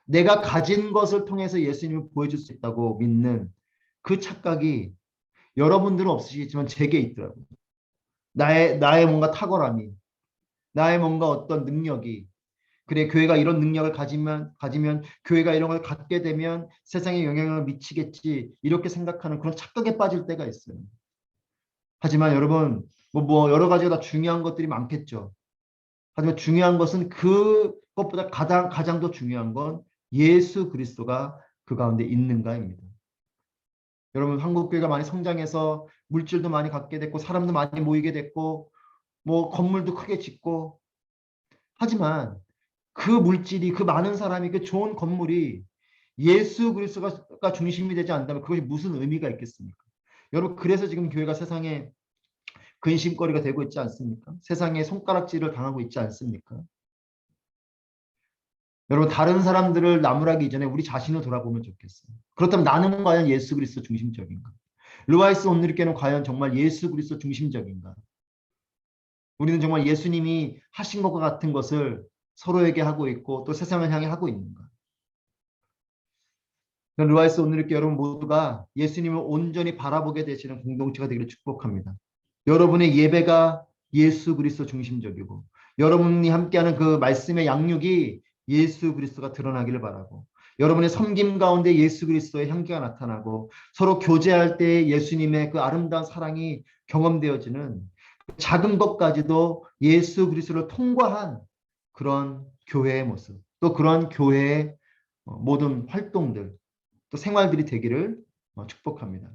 Speaker 3: 내가 가진 것을 통해서 예수님을 보여줄 수 있다고 믿는 그 착각이 여러분들은 없으시겠지만 제게 있더라고요. 나의 뭔가 탁월함이, 나의 뭔가 어떤 능력이, 그래 교회가 이런 능력을 가지면 교회가 이런 걸 갖게 되면 세상에 영향을 미치겠지, 이렇게 생각하는 그런 착각에 빠질 때가 있어요. 하지만 여러분, 뭐 여러 가지가 다 중요한 것들이 많겠죠. 하지만 중요한 것은 그것보다 가장 더 중요한 건 예수 그리스도가 그 가운데 있는가입니다. 여러분, 한국교회가 많이 성장해서 물질도 많이 갖게 됐고 사람도 많이 모이게 됐고 뭐 건물도 크게 짓고, 하지만 그 물질이, 그 많은 사람이, 그 좋은 건물이 예수 그리스도가 중심이 되지 않는다면 그것이 무슨 의미가 있겠습니까? 여러분, 그래서 지금 교회가 세상에 근심거리가 되고 있지 않습니까? 세상에 손가락질을 당하고 있지 않습니까? 여러분, 다른 사람들을 나무라기 이전에 우리 자신을 돌아보면 좋겠어요. 그렇다면 나는 과연 예수 그리스도 중심적인가? 르와이스 온누리교회는 과연 정말 예수 그리스도 중심적인가? 우리는 정말 예수님이 하신 것과 같은 것을 서로에게 하고 있고 또 세상을 향해 하고 있는가? 르와이스 온누리교회 여러분 모두가 예수님을 온전히 바라보게 되시는 공동체가 되기를 축복합니다. 여러분의 예배가 예수 그리스도 중심적이고 여러분이 함께하는 그 말씀의 양육이 예수 그리스도가 드러나기를 바라고, 여러분의 섬김 가운데 예수 그리스도의 향기가 나타나고 서로 교제할 때 예수님의 그 아름다운 사랑이 경험되어지는, 작은 것까지도 예수 그리스도를 통과한 그런 교회의 모습, 또 그런 교회의 모든 활동들, 또 생활들이 되기를 축복합니다.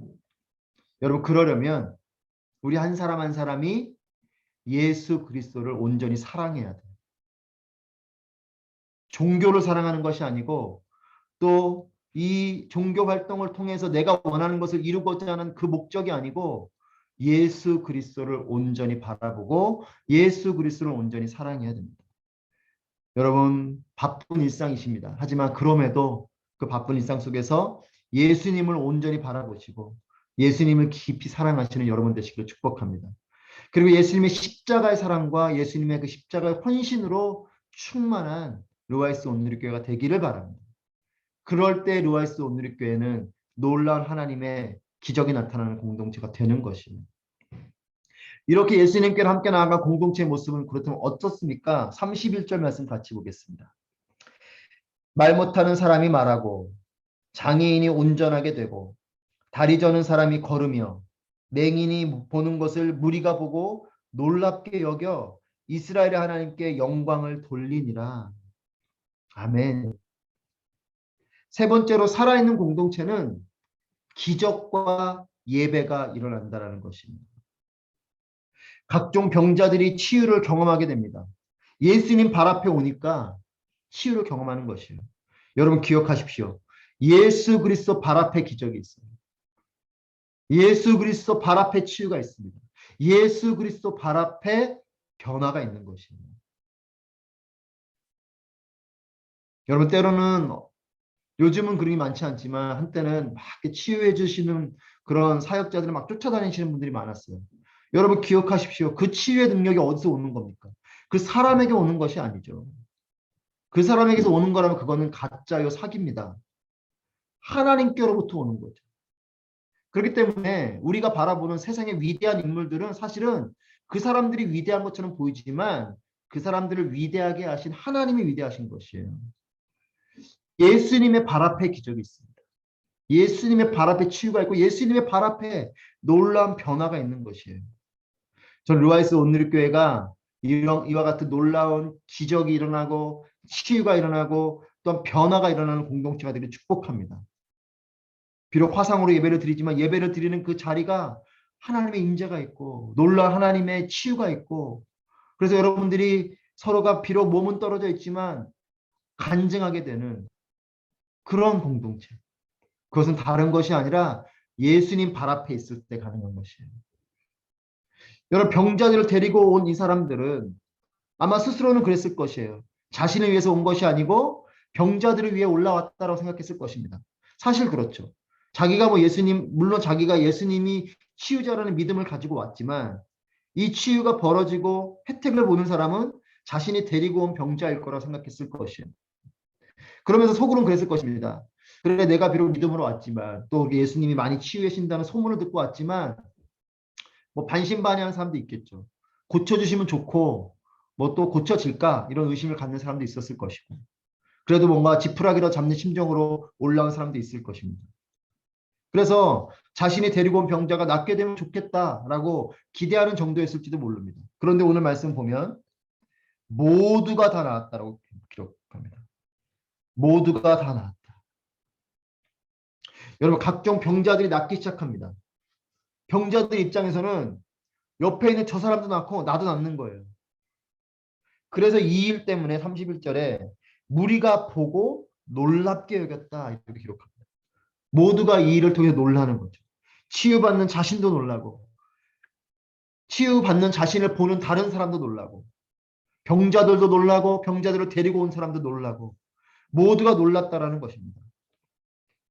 Speaker 3: 여러분, 그러려면 우리 한 사람 한 사람이 예수 그리스도를 온전히 사랑해야 돼요. 종교를 사랑하는 것이 아니고 또 이 종교 활동을 통해서 내가 원하는 것을 이루고자 하는 그 목적이 아니고 예수 그리스도를 온전히 바라보고 예수 그리스도를 온전히 사랑해야 됩니다. 여러분, 바쁜 일상이십니다. 하지만 그럼에도 그 바쁜 일상 속에서 예수님을 온전히 바라보시고 예수님을 깊이 사랑하시는 여러분 되시기를 축복합니다. 그리고 예수님의 십자가의 사랑과 예수님의 그 십자가의 헌신으로 충만한 르와이스 온누리교회가 되기를 바랍니다. 그럴 때 르와이스 온누리교회는 놀라운 하나님의 기적이 나타나는 공동체가 되는 것입니다. 이렇게 예수님께로 함께 나아간 공동체의 모습은 그렇다면 어떻습니까? 31절 말씀 같이 보겠습니다. 말 못하는 사람이 말하고 장애인이 운전하게 되고 다리 저는 사람이 걸으며 맹인이 보는 것을 무리가 보고 놀랍게 여겨 이스라엘의 하나님께 영광을 돌리니라. 아멘. 세 번째로, 살아있는 공동체는 기적과 예배가 일어난다는 것입니다. 각종 병자들이 치유를 경험하게 됩니다. 예수님 발 앞에 오니까 치유를 경험하는 것이에요. 여러분 기억하십시오. 예수 그리스도 발 앞에 기적이 있어요. 예수 그리스도 발 앞에 치유가 있습니다. 예수 그리스도 발 앞에 변화가 있는 것입니다. 여러분, 때로는 요즘은 그림이 많지 않지만 한때는 막 치유해 주시는 그런 사역자들을 막 쫓아다니시는 분들이 많았어요. 여러분 기억하십시오. 그 치유의 능력이 어디서 오는 겁니까? 그 사람에게 오는 것이 아니죠. 그 사람에게서 오는 거라면 그거는 가짜요, 사기입니다. 하나님께로부터 오는 거죠. 그렇기 때문에 우리가 바라보는 세상의 위대한 인물들은 사실은 그 사람들이 위대한 것처럼 보이지만 그 사람들을 위대하게 하신 하나님이 위대하신 것이에요. 예수님의 발 앞에 기적이 있습니다. 예수님의 발 앞에 치유가 있고 예수님의 발 앞에 놀라운 변화가 있는 것이에요. 전 루아이스 온누리교회가 이와 같은 놀라운 기적이 일어나고 치유가 일어나고 또한 변화가 일어나는 공동체가 되기를 축복합니다. 비록 화상으로 예배를 드리지만 예배를 드리는 그 자리가 하나님의 임재가 있고 놀라운 하나님의 치유가 있고, 그래서 여러분들이 서로가 비록 몸은 떨어져 있지만 간증하게 되는 그런 공동체. 그것은 다른 것이 아니라 예수님 발 앞에 있을 때 가능한 것이에요. 여러분, 병자들을 데리고 온 이 사람들은 아마 스스로는 그랬을 것이에요. 자신을 위해서 온 것이 아니고 병자들을 위해 올라왔다라고 생각했을 것입니다. 사실 그렇죠. 자기가 물론 자기가 예수님이 치유자라는 믿음을 가지고 왔지만 이 치유가 벌어지고 혜택을 보는 사람은 자신이 데리고 온 병자일 거라 생각했을 것이에요. 그러면서 속으로는 그랬을 것입니다. 그래, 내가 비록 믿음으로 왔지만 또 우리 예수님이 많이 치유해 신다는 소문을 듣고 왔지만 반신반의하는 사람도 있겠죠. 고쳐주시면 좋고 또 고쳐질까 이런 의심을 갖는 사람도 있었을 것이고, 그래도 뭔가 지푸라기로 잡는 심정으로 올라온 사람도 있을 것입니다. 그래서 자신이 데리고 온 병자가 낫게 되면 좋겠다라고 기대하는 정도였을지도 모릅니다. 그런데 오늘 말씀 보면 모두가 다 나았다라고 기록합니다. 모두가 다 나았다. 여러분, 각종 병자들이 낫기 시작합니다. 병자들 입장에서는 옆에 있는 저 사람도 낫고 나도 낫는 거예요. 그래서 이 일 때문에 31절에 무리가 보고 놀랍게 여겼다 이렇게 기록합니다. 모두가 이 일을 통해 놀라는 거죠. 치유받는 자신도 놀라고 치유받는 자신을 보는 다른 사람도 놀라고 병자들도 놀라고 병자들을 데리고 온 사람도 놀라고 모두가 놀랐다라는 것입니다.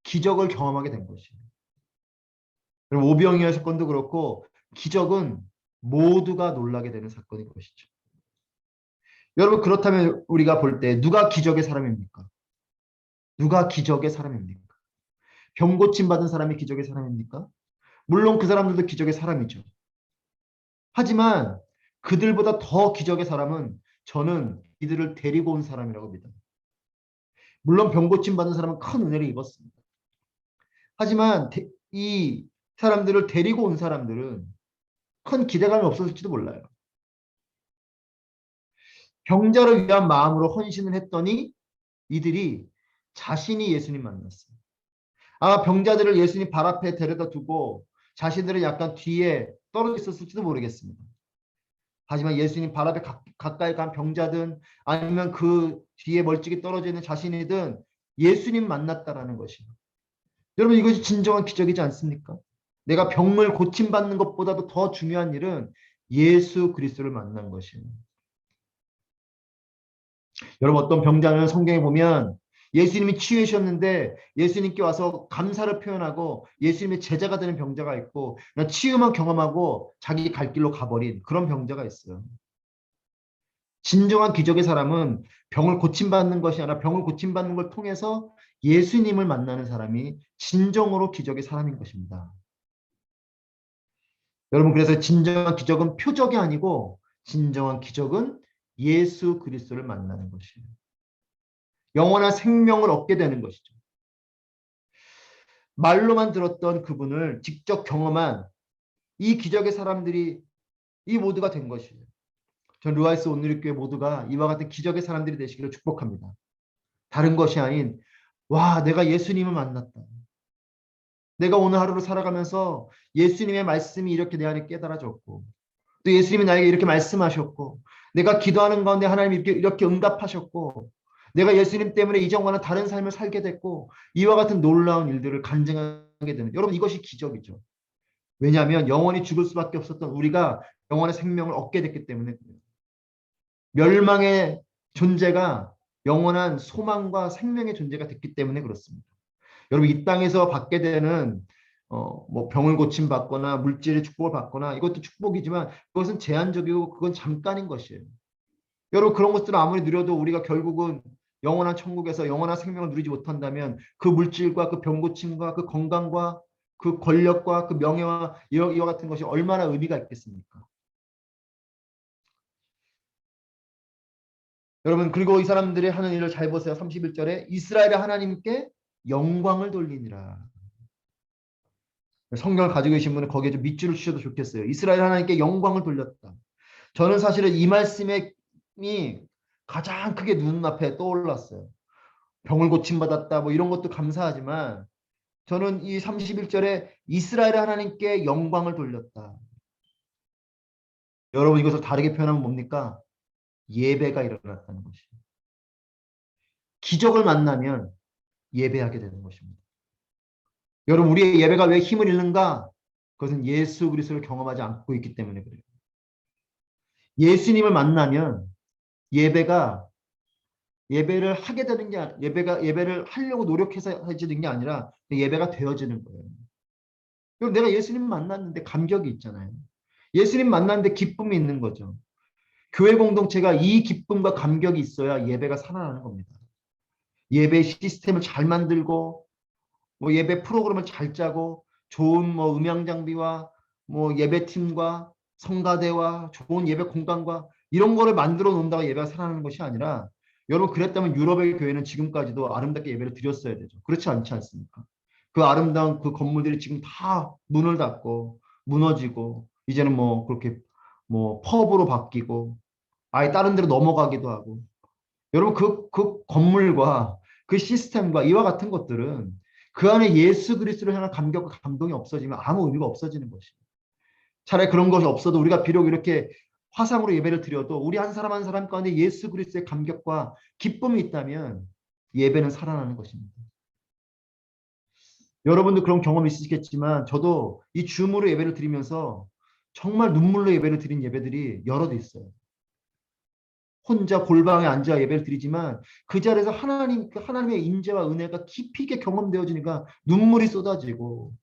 Speaker 3: 기적을 경험하게 된 것이에요. 오병이어 사건도 그렇고 기적은 모두가 놀라게 되는 사건인 것이죠. 여러분, 그렇다면 우리가 볼 때 누가 기적의 사람입니까? 누가 기적의 사람입니까? 병 고침 받은 사람이 기적의 사람입니까? 물론 그 사람들도 기적의 사람이죠. 하지만 그들보다 더 기적의 사람은 저는 이들을 데리고 온 사람이라고 믿어요. 물론 병 고침 받은 사람은 큰 은혜를 입었습니다. 하지만 이 사람들을 데리고 온 사람들은 큰 기대감이 없었을지도 몰라요. 병자를 위한 마음으로 헌신을 했더니 이들이 자신이 예수님 만났어요. 아마 병자들을 예수님 발 앞에 데려다 두고 자신들은 약간 뒤에 떨어져 있었을지도 모르겠습니다. 하지만 예수님 발 앞에 가까이 간 병자든 아니면 그 뒤에 멀찍이 떨어져 있는 자신이든 예수님 만났다라는 것이에요. 여러분, 이것이 진정한 기적이지 않습니까? 내가 병을 고침받는 것보다도 더 중요한 일은 예수 그리스도를 만난 것이에요. 여러분, 어떤 병자는 성경에 보면 예수님이 치유해 주셨는데 예수님께 와서 감사를 표현하고 예수님의 제자가 되는 병자가 있고, 그냥 치유만 경험하고 자기 갈 길로 가버린 그런 병자가 있어요. 진정한 기적의 사람은 병을 고침받는 것이 아니라 병을 고침받는 걸 통해서 예수님을 만나는 사람이 진정으로 기적의 사람인 것입니다. 여러분, 그래서 진정한 기적은 표적이 아니고 진정한 기적은 예수 그리스도를 만나는 것이에요. 영원한 생명을 얻게 되는 것이죠. 말로만 들었던 그분을 직접 경험한 이 기적의 사람들이 이 모두가 된 것이에요. 전 루아이스 온누리교회 모두가 이와 같은 기적의 사람들이 되시기를 축복합니다. 다른 것이 아닌 와, 내가 예수님을 만났다. 내가 오늘 하루를 살아가면서 예수님의 말씀이 이렇게 내 안에 깨달아졌고 또 예수님이 나에게 이렇게 말씀하셨고 내가 기도하는 가운데 하나님이 이렇게 응답하셨고 내가 예수님 때문에 이전과는 다른 삶을 살게 됐고 이와 같은 놀라운 일들을 간증하게 되는, 여러분, 이것이 기적이죠. 왜냐하면 영원히 죽을 수밖에 없었던 우리가 영원의 생명을 얻게 됐기 때문에 그래요. 멸망의 존재가 영원한 소망과 생명의 존재가 됐기 때문에 그렇습니다. 여러분, 이 땅에서 받게 되는 병을 고침 받거나 물질의 축복을 받거나 이것도 축복이지만 그것은 제한적이고 그건 잠깐인 것이에요. 여러분, 그런 것들을 아무리 누려도 우리가 결국은 영원한 천국에서 영원한 생명을 누리지 못한다면 그 물질과 그 병 고침과 그 건강과 그 권력과 그 명예와 이와 같은 것이 얼마나 의미가 있겠습니까? 여러분, 그리고 이 사람들이 하는 일을 잘 보세요. 31절에 이스라엘의 하나님께 영광을 돌리니라. 성경을 가지고 계신 분은 거기에 좀 밑줄을 치셔도 좋겠어요. 이스라엘 하나님께 영광을 돌렸다. 저는 사실은 이 말씀이 가장 크게 눈앞에 떠올랐어요. 병을 고침받았다 뭐 이런 것도 감사하지만 저는 이 31절에 이스라엘 하나님께 영광을 돌렸다. 여러분 이것을 다르게 표현하면 뭡니까? 예배가 일어났다는 것이에요. 기적을 만나면 예배하게 되는 것입니다. 여러분 우리의 예배가 왜 힘을 잃는가? 그것은 예수 그리스도를 경험하지 않고 있기 때문에 그래요. 예수님을 만나면 예배를 하게 되는 게 예배를 하려고 노력해서 해지는 게 아니라 예배가 되어지는 거예요. 그럼 내가 예수님 만났는데 감격이 있잖아요. 예수님 만났는데 기쁨이 있는 거죠. 교회 공동체가 이 기쁨과 감격이 있어야 예배가 살아나는 겁니다. 예배 시스템을 잘 만들고 뭐 예배 프로그램을 잘 짜고 좋은 뭐 음향 장비와 뭐 예배팀과 성가대와 좋은 예배 공간과 이런 거를 만들어 놓는다고 예배가 살아나는 것이 아니라 여러분 그랬다면 유럽의 교회는 지금까지도 아름답게 예배를 드렸어야 되죠. 그렇지 않지 않습니까? 그 아름다운 그 건물들이 지금 다 문을 닫고 무너지고 이제는 뭐 그렇게 뭐 펍으로 바뀌고 아예 다른 데로 넘어가기도 하고 여러분 그 건물과 그 시스템과 이와 같은 것들은 그 안에 예수 그리스도를 향한 감격과 감동이 없어지면 아무 의미가 없어지는 것이에요. 차라리 그런 것이 없어도 우리가 비록 이렇게 화상으로 예배를 드려도 우리 한 사람 한 사람 가운데 예수 그리스도의 감격과 기쁨이 있다면 예배는 살아나는 것입니다. 여러분도 그런 경험이 있으시겠지만 저도 이 줌으로 예배를 드리면서 정말 눈물로 예배를 드린 예배들이 여럿 있어요. 혼자 골방에 앉아 예배를 드리지만 그 자리에서 하나님의 인재와 은혜가 깊이 있게 경험되어지니까 눈물이 쏟아지고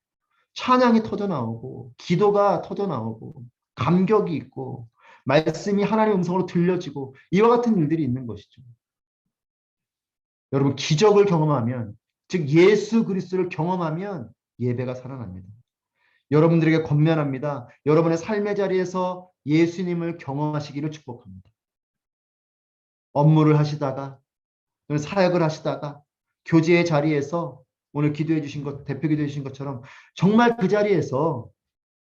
Speaker 3: 찬양이 터져 나오고 기도가 터져 나오고 감격이 있고 말씀이 하나님의 음성으로 들려지고 이와 같은 일들이 있는 것이죠. 여러분 기적을 경험하면 즉 예수 그리스도를 경험하면 예배가 살아납니다. 여러분들에게 권면합니다. 여러분의 삶의 자리에서 예수님을 경험하시기를 축복합니다. 업무를 하시다가 사역을 하시다가 교제의 자리에서 오늘 기도해 주신 것, 대표 기도해 주신 것처럼 정말 그 자리에서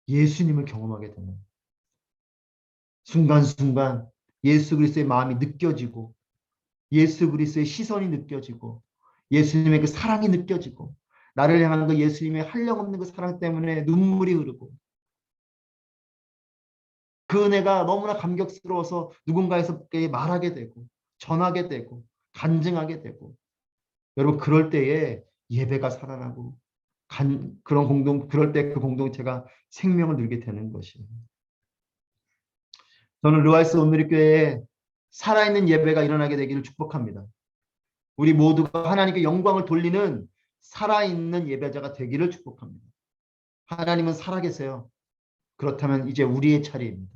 Speaker 3: 예수님을 경험하게 되는 순간순간 예수 그리스도의 마음이 느껴지고 예수 그리스도의 시선이 느껴지고 예수님의 그 사랑이 느껴지고 나를 향한 그 예수님의 한량없는 그 사랑 때문에 눈물이 흐르고 그 은혜가 너무나 감격스러워서 누군가에게 말하게 되고 전하게 되고 간증하게 되고 여러분 그럴 때에 예배가 살아나고 그럴 때 그 공동체가 생명을 누리게 되는 것이에요. 저는 르와이스 온누리교회에 살아있는 예배가 일어나게 되기를 축복합니다. 우리 모두가 하나님께 영광을 돌리는 살아있는 예배자가 되기를 축복합니다. 하나님은 살아계세요. 그렇다면 이제 우리의 차례입니다.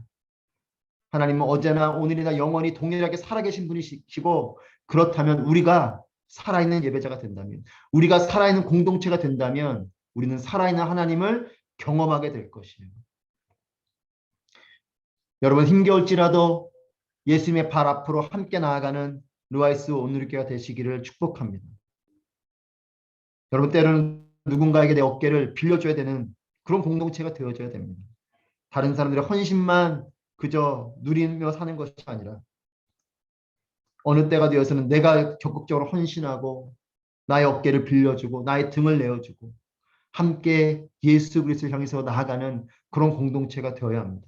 Speaker 3: 하나님은 어제나 오늘이나 영원히 동일하게 살아계신 분이시고 그렇다면 우리가 살아있는 예배자가 된다면 우리가 살아있는 공동체가 된다면 우리는 살아있는 하나님을 경험하게 될 것이에요. 여러분 힘겨울지라도 예수님의 발 앞으로 함께 나아가는 루아이스 온누리교회가 되시기를 축복합니다. 여러분 때로는 누군가에게 내 어깨를 빌려줘야 되는 그런 공동체가 되어져야 됩니다. 다른 사람들의 헌신만 그저 누리며 사는 것이 아니라 어느 때가 되어서는 내가 적극적으로 헌신하고 나의 어깨를 빌려주고 나의 등을 내어주고 함께 예수 그리스도를 향해서 나아가는 그런 공동체가 되어야 합니다.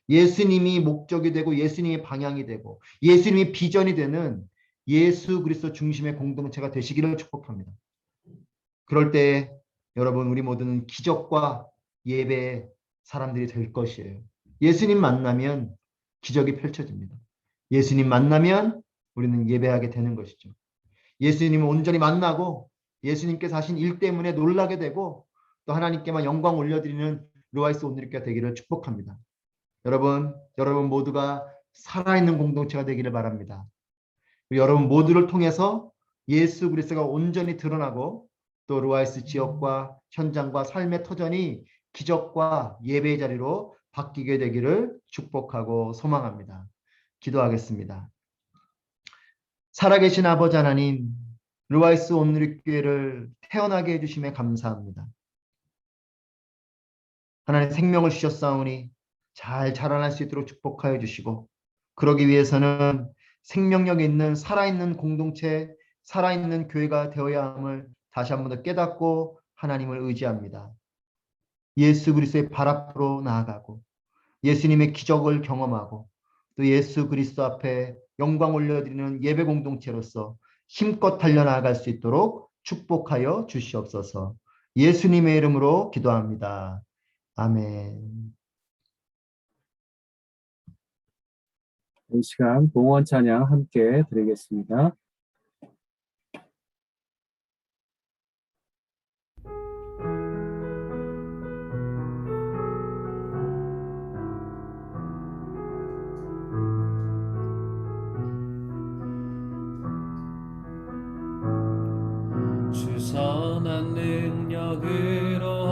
Speaker 3: 예수님이 목적이 되고 예수님이 방향이 되고 예수님이 비전이 되는 예수 그리스도 중심의 공동체가 되시기를 축복합니다. 그럴 때 여러분 우리 모두는 기적과 예배의 사람들이 될 것이에요. 예수님 만나면 기적이 펼쳐집니다. 예수님 만나면 우리는 예배하게 되는 것이죠. 예수님을 온전히 만나고 예수님께서 하신 일 때문에 놀라게 되고 또 하나님께만 영광 올려드리는 루아이스 온누리교회가 되기를 축복합니다. 여러분 모두가 살아있는 공동체가 되기를 바랍니다. 여러분 모두를 통해서 예수 그리스도가 온전히 드러나고 또 루아이스 지역과 현장과 삶의 터전이 기적과 예배의 자리로 바뀌게 되기를 축복하고 소망합니다. 기도하겠습니다. 살아계신 아버지 하나님, 루아이스 온누리교회를 태어나게 해주심에 감사합니다. 하나님 생명을 주셨사오니 잘 자라날 수 있도록 축복하여 주시고, 그러기 위해서는 생명력 있는 살아있는 공동체, 살아있는 교회가 되어야 함을 다시 한 번 더 깨닫고 하나님을 의지합니다. 예수 그리스도의 발 앞으로 나아가고 예수님의 기적을 경험하고 또 예수 그리스도 앞에 영광 올려드리는 예배 공동체로서 힘껏 달려나갈 수 있도록 축복하여 주시옵소서. 예수님의 이름으로 기도합니다. 아멘.
Speaker 1: 이 시간 봉헌 찬양 함께 드리겠습니다.
Speaker 4: 주 선한 능력으로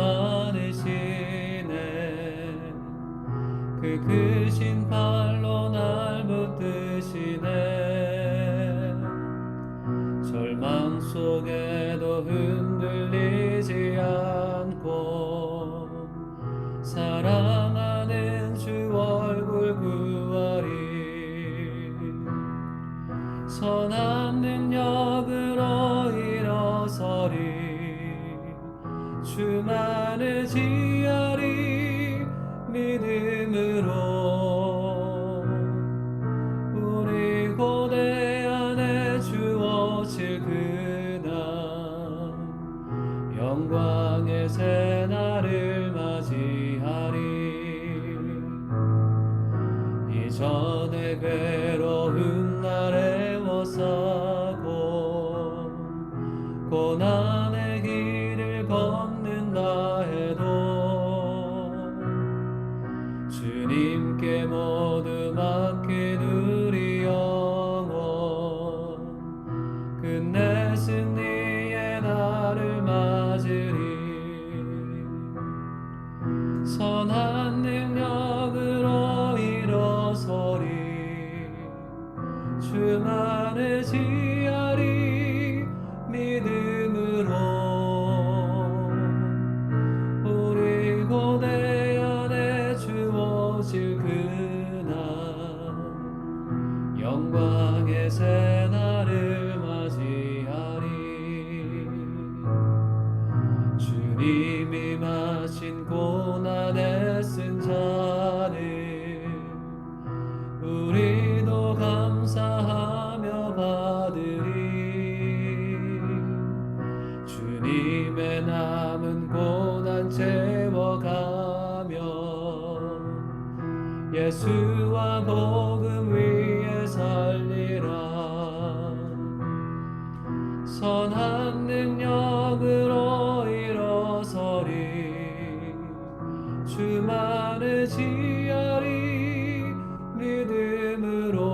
Speaker 4: 하시네 그 크신 팔로 날 붙드시네 절망 속에도 흔들리지 않고 사랑하는 주 얼굴 구하리 선한 능력으로 일어서리 주만을 지하리 믿음으로 우리 고대 안에 주어질 그날 영광의 새날을 맞이하리 이전에 괴로운 날에 워싸고 고난의 길을 걷는다 해도 주님께 모두 맡긴 우리 영혼 끝내 승리의 날을 맞으리 선한 능력으로 일어서리 주만을 지하리 믿음으로 우리 고대 안에 주어질 그날 영광의 새날을 맞이하리 주님이 마신 고난에 쓴 자를 우리도 감사하며 받으리 주님의 남은 고난 채워가며 예수와 복음 위에 살리라 선한 능력으로 일어서리 주만을 지하리 믿음으로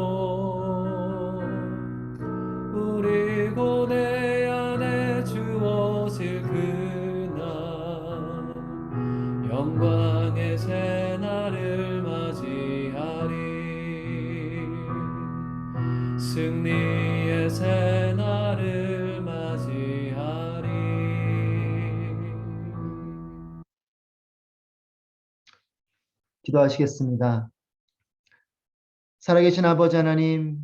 Speaker 4: 우리 고대 안에 주어질 그날 영광의 새날을 맞이하리 승리의 새날을 맞이하리
Speaker 3: 기도하시겠습니다. 살아계신 아버지 하나님,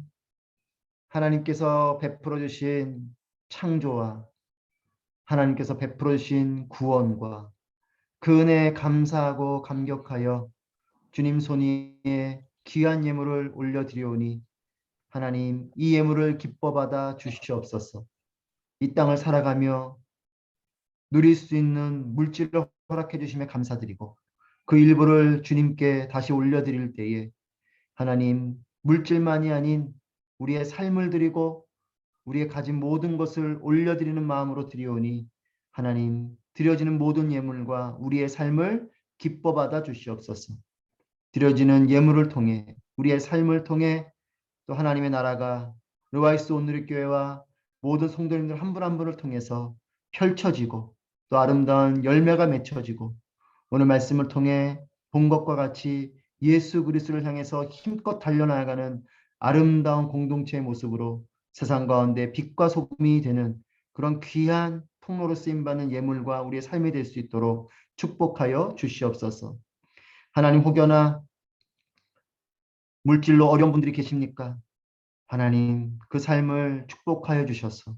Speaker 3: 하나님께서 베풀어 주신 창조와 하나님께서 베풀어 주신 구원과 그 은혜에 감사하고 감격하여 주님 손 위에 귀한 예물을 올려드리오니 하나님 이 예물을 기뻐 받아 주시옵소서. 이 땅을 살아가며 누릴 수 있는 물질을 허락해 주심에 감사드리고 그 일부를 주님께 다시 올려드릴 때에 하나님 물질만이 아닌 우리의 삶을 드리고 우리의 가진 모든 것을 올려드리는 마음으로 드리오니 하나님 드려지는 모든 예물과 우리의 삶을 기뻐 받아 주시옵소서. 드려지는 예물을 통해 우리의 삶을 통해 또 하나님의 나라가 르와이스 온누리교회와 모든 성도님들 한 분 한 분을 통해서 펼쳐지고 또 아름다운 열매가 맺혀지고 오늘 말씀을 통해 본 것과 같이 예수 그리스도를 향해서 힘껏 달려나가는 아름다운 공동체의 모습으로 세상 가운데 빛과 소금이 되는 그런 귀한 통로로 쓰임받는 예물과 우리의 삶이 될 수 있도록 축복하여 주시옵소서. 하나님, 혹여나 물질로 어려운 분들이 계십니까? 하나님, 그 삶을 축복하여 주셔서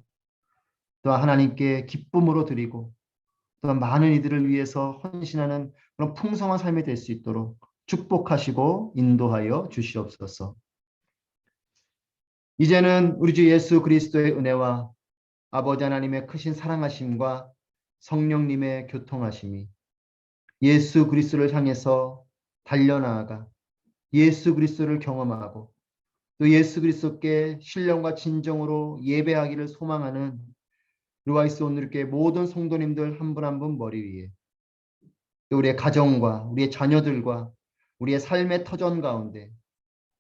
Speaker 3: 또한 하나님께 기쁨으로 드리고 또한 많은 이들을 위해서 헌신하는 그런 풍성한 삶이 될 수 있도록 축복하시고 인도하여 주시옵소서. 이제는 우리 주 예수 그리스도의 은혜와 아버지 하나님의 크신 사랑하심과 성령님의 교통하심이 예수 그리스도를 향해서 달려나아가 예수 그리스도를 경험하고 또 예수 그리스도께 신령과 진정으로 예배하기를 소망하는 루아이스 온누리교회 모든 성도님들 한 분 한 분 머리 위에 또 우리의 가정과 우리의 자녀들과 우리의 삶의 터전 가운데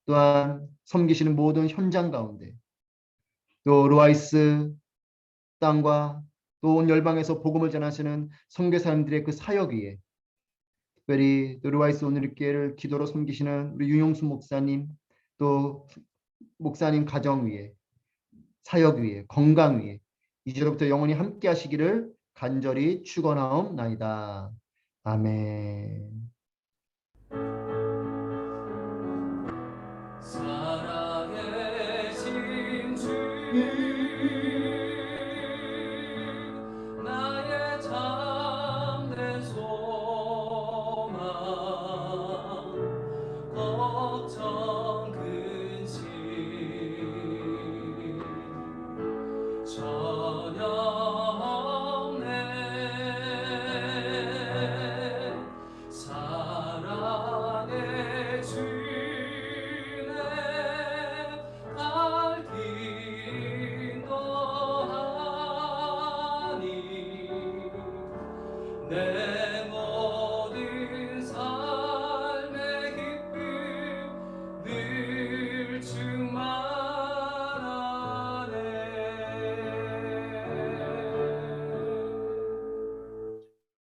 Speaker 3: 또한 섬기시는 모든 현장 가운데 또 루아이스 땅과 또 온 열방에서 복음을 전하시는 선교사님들의 그 사역 위에 특별히 또 루아이스 온누리교회를 기도로 섬기시는 우리 윤용수 목사님 또 목사님 가정 위에 사역 위에 건강 위에 이제로부터 영원히 함께 하시기를 간절히 축원하옵나이다. 아멘.
Speaker 4: 살아계신 주 나의 참된 소망 걱정 근심 전혀 없네 사랑의 주네 갈 길 인도하니 내 모든 삶의 기쁨 늘 충만하네.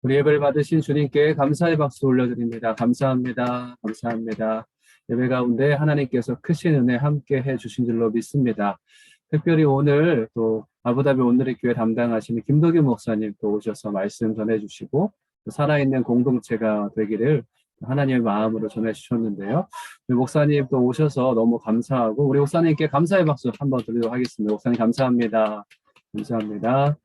Speaker 1: 우리 예배를 받으신 주님께 감사의 박수 올려드립니다. 감사합니다. 감사합니다. 예배 가운데 하나님께서 크신 은혜 함께 해주신 줄로 믿습니다. 특별히 오늘 또 아부다비 온누리 교회 담당하시는 김덕규 목사님 또 오셔서 말씀 전해주시고 또 살아있는 공동체가 되기를 하나님의 마음으로 전해주셨는데요. 우리 목사님 또 오셔서 너무 감사하고 우리 목사님께 감사의 박수 한번 드리도록 하겠습니다. 목사님 감사합니다. 감사합니다.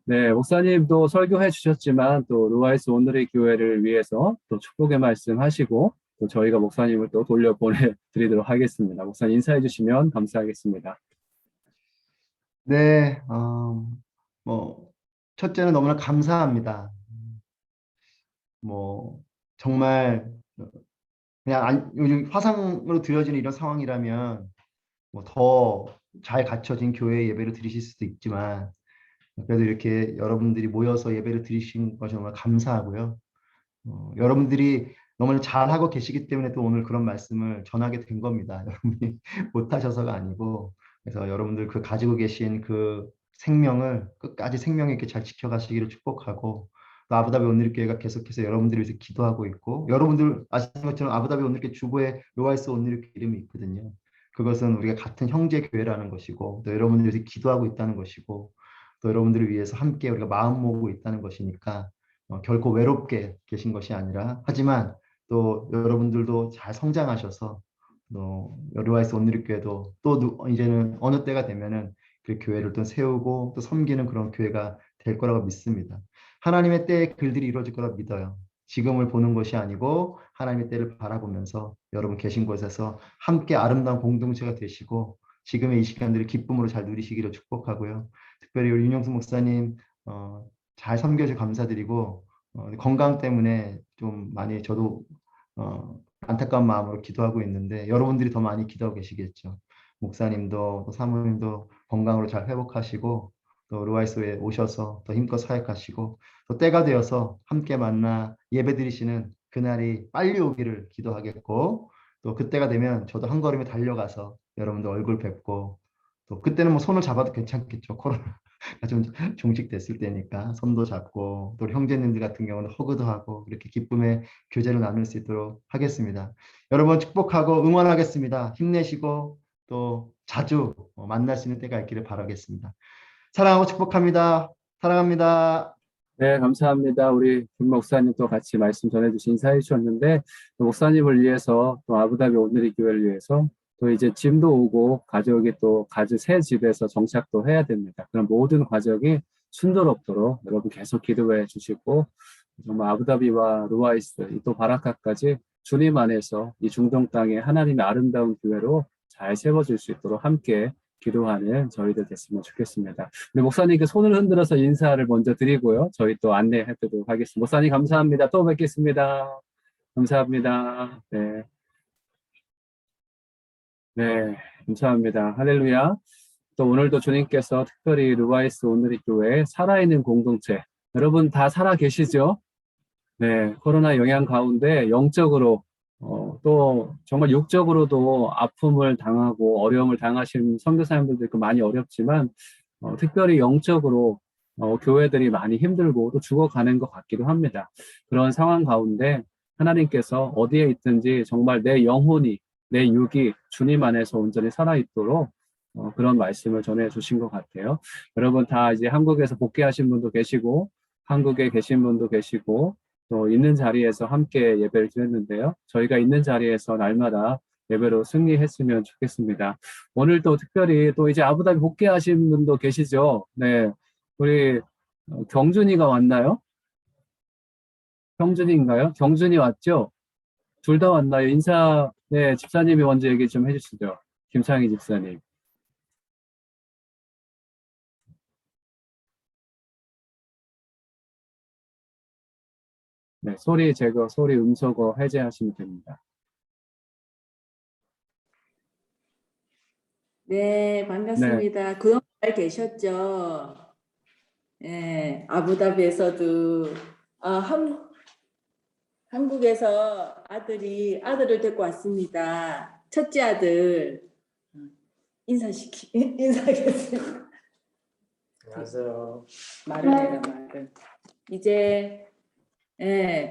Speaker 1: 네, 목사님도 설교해 주셨지만 또 루아이스 온누리 교회를 위해서 또 축복의 말씀 하시고 또 저희가 목사님을 또 돌려보내 드리도록 하겠습니다. 목사님 인사해 주시면 감사하겠습니다.
Speaker 3: 네, 첫째는 너무나 감사합니다. 정말 그냥 요즘 화상으로 드려지는 이런 상황이라면 더 잘 갖춰진 교회 예배를 드리실 수도 있지만 그래도 이렇게 여러분들이 모여서 예배를 드리신 것이 정말 감사하고요. 여러분들이 너무나 잘하고 계시기 때문에 또 오늘 그런 말씀을 전하게 된 겁니다. 여러분이 못하셔서가 아니고 그래서 여러분들 그 가지고 계신 그 생명을 끝까지 생명 있게 잘 지켜가시기를 축복하고 또 아부다비 온누리교회가 계속해서 여러분들을 위해서 기도하고 있고 여러분들 아시는 것처럼 아부다비 온누리교회 주보에 루아이스 온누리교회 이름이 있거든요. 그것은 우리가 같은 형제 교회라는 것이고 또 여러분들을 위해서 기도하고 있다는 것이고 또 여러분들을 위해서 함께 우리가 마음 모으고 있다는 것이니까 결코 외롭게 계신 것이 아니라 하지만 또 여러분들도 잘 성장하셔서 또 루아이스 온누리교회도 또 이제는 어느 때가 되면은 그 교회를 또 세우고 또 섬기는 그런 교회가 될 거라고 믿습니다. 하나님의 때에 글들이 이루어질 거라고 믿어요. 지금을 보는 것이 아니고 하나님의 때를 바라보면서 여러분 계신 곳에서 함께 아름다운 공동체가 되시고 지금의 이 시간들을 기쁨으로 잘 누리시기를 축복하고요. 특별히 우리 윤영수 목사님 잘 섬겨주셔서 감사드리고 건강 때문에 좀 많이 저도 안타까운 마음으로 기도하고 있는데 여러분들이 더 많이 기도하고 계시겠죠. 목사님도 또 사모님도 건강으로 잘 회복하시고 또 루아이스에 오셔서 더 힘껏 사역하시고 또 때가 되어서 함께 만나 예배드리시는 그날이 빨리 오기를 기도하겠고 또 그때가 되면 저도 한 걸음에 달려가서 여러분들 얼굴 뵙고 또 그때는 손을 잡아도 괜찮겠죠. 코로나가 좀 종식됐을 때니까 손도 잡고 또 우리 형제님들 같은 경우는 허그도 하고 이렇게 기쁨의 교제를 나눌 수 있도록 하겠습니다. 여러분 축복하고 응원하겠습니다. 힘내시고 또 자주 만날 수 있는 때가 있기를 바라겠습니다. 사랑하고 축복합니다. 사랑합니다.
Speaker 1: 네, 감사합니다. 우리 김 목사님 또 같이 말씀 전해주신 인사해 주셨는데, 또 목사님을 위해서, 또 아부다비 오늘의 교회를 위해서, 또 이제 짐도 오고, 가족이 또 새 집에서 정착도 해야 됩니다. 그런 모든 과정이 순조롭도록 여러분 계속 기도해 주시고, 정말 아부다비와 루아이스, 또 바라카까지 주님 안에서 이 중동 땅에 하나님의 아름다운 교회로 잘 세워질 수 있도록 함께 기도하는 저희들 됐으면 좋겠습니다. 우리 목사님께 손을 흔들어서 인사를 먼저 드리고요. 저희 또 안내해 드리도록 하겠습니다. 목사님 감사합니다. 또 뵙겠습니다. 감사합니다. 네. 네. 감사합니다. 할렐루야. 또 오늘도 주님께서 특별히 루아이스 오늘의 교회 살아있는 공동체. 여러분 다 살아 계시죠? 네. 코로나 영향 가운데 영적으로 또 정말 육적으로도 아픔을 당하고 어려움을 당하신 선교사님들도 있고 많이 어렵지만 특별히 영적으로 교회들이 많이 힘들고 또 죽어가는 것 같기도 합니다. 그런 상황 가운데 하나님께서 어디에 있든지 정말 내 영혼이, 내 육이 주님 안에서 온전히 살아있도록 그런 말씀을 전해주신 것 같아요. 여러분 다 이제 한국에서 복귀하신 분도 계시고 한국에 계신 분도 계시고 또 있는 자리에서 함께 예배를 드렸는데요. 저희가 있는 자리에서 날마다 예배로 승리했으면 좋겠습니다. 오늘 또 특별히 또 이제 아부다비 복귀하신 분도 계시죠. 네, 우리 경준이가 왔나요? 경준이인가요? 경준이 왔죠? 둘 다 왔나요? 인사, 네, 집사님이 먼저 얘기 좀 해주시죠. 김창희 집사님. 네, 소리 제거, 소리 음소거 해제하시면 됩니다.
Speaker 5: 네,
Speaker 1: 네,
Speaker 5: 반갑습니다. 그동안 잘 계셨죠? 예, 아부다비에서도 한국에서 아들을 데리고 왔습니다. 첫째 아들 인사하겠습니다.
Speaker 4: 안녕하세요.
Speaker 5: 말을 해라 말을. 이제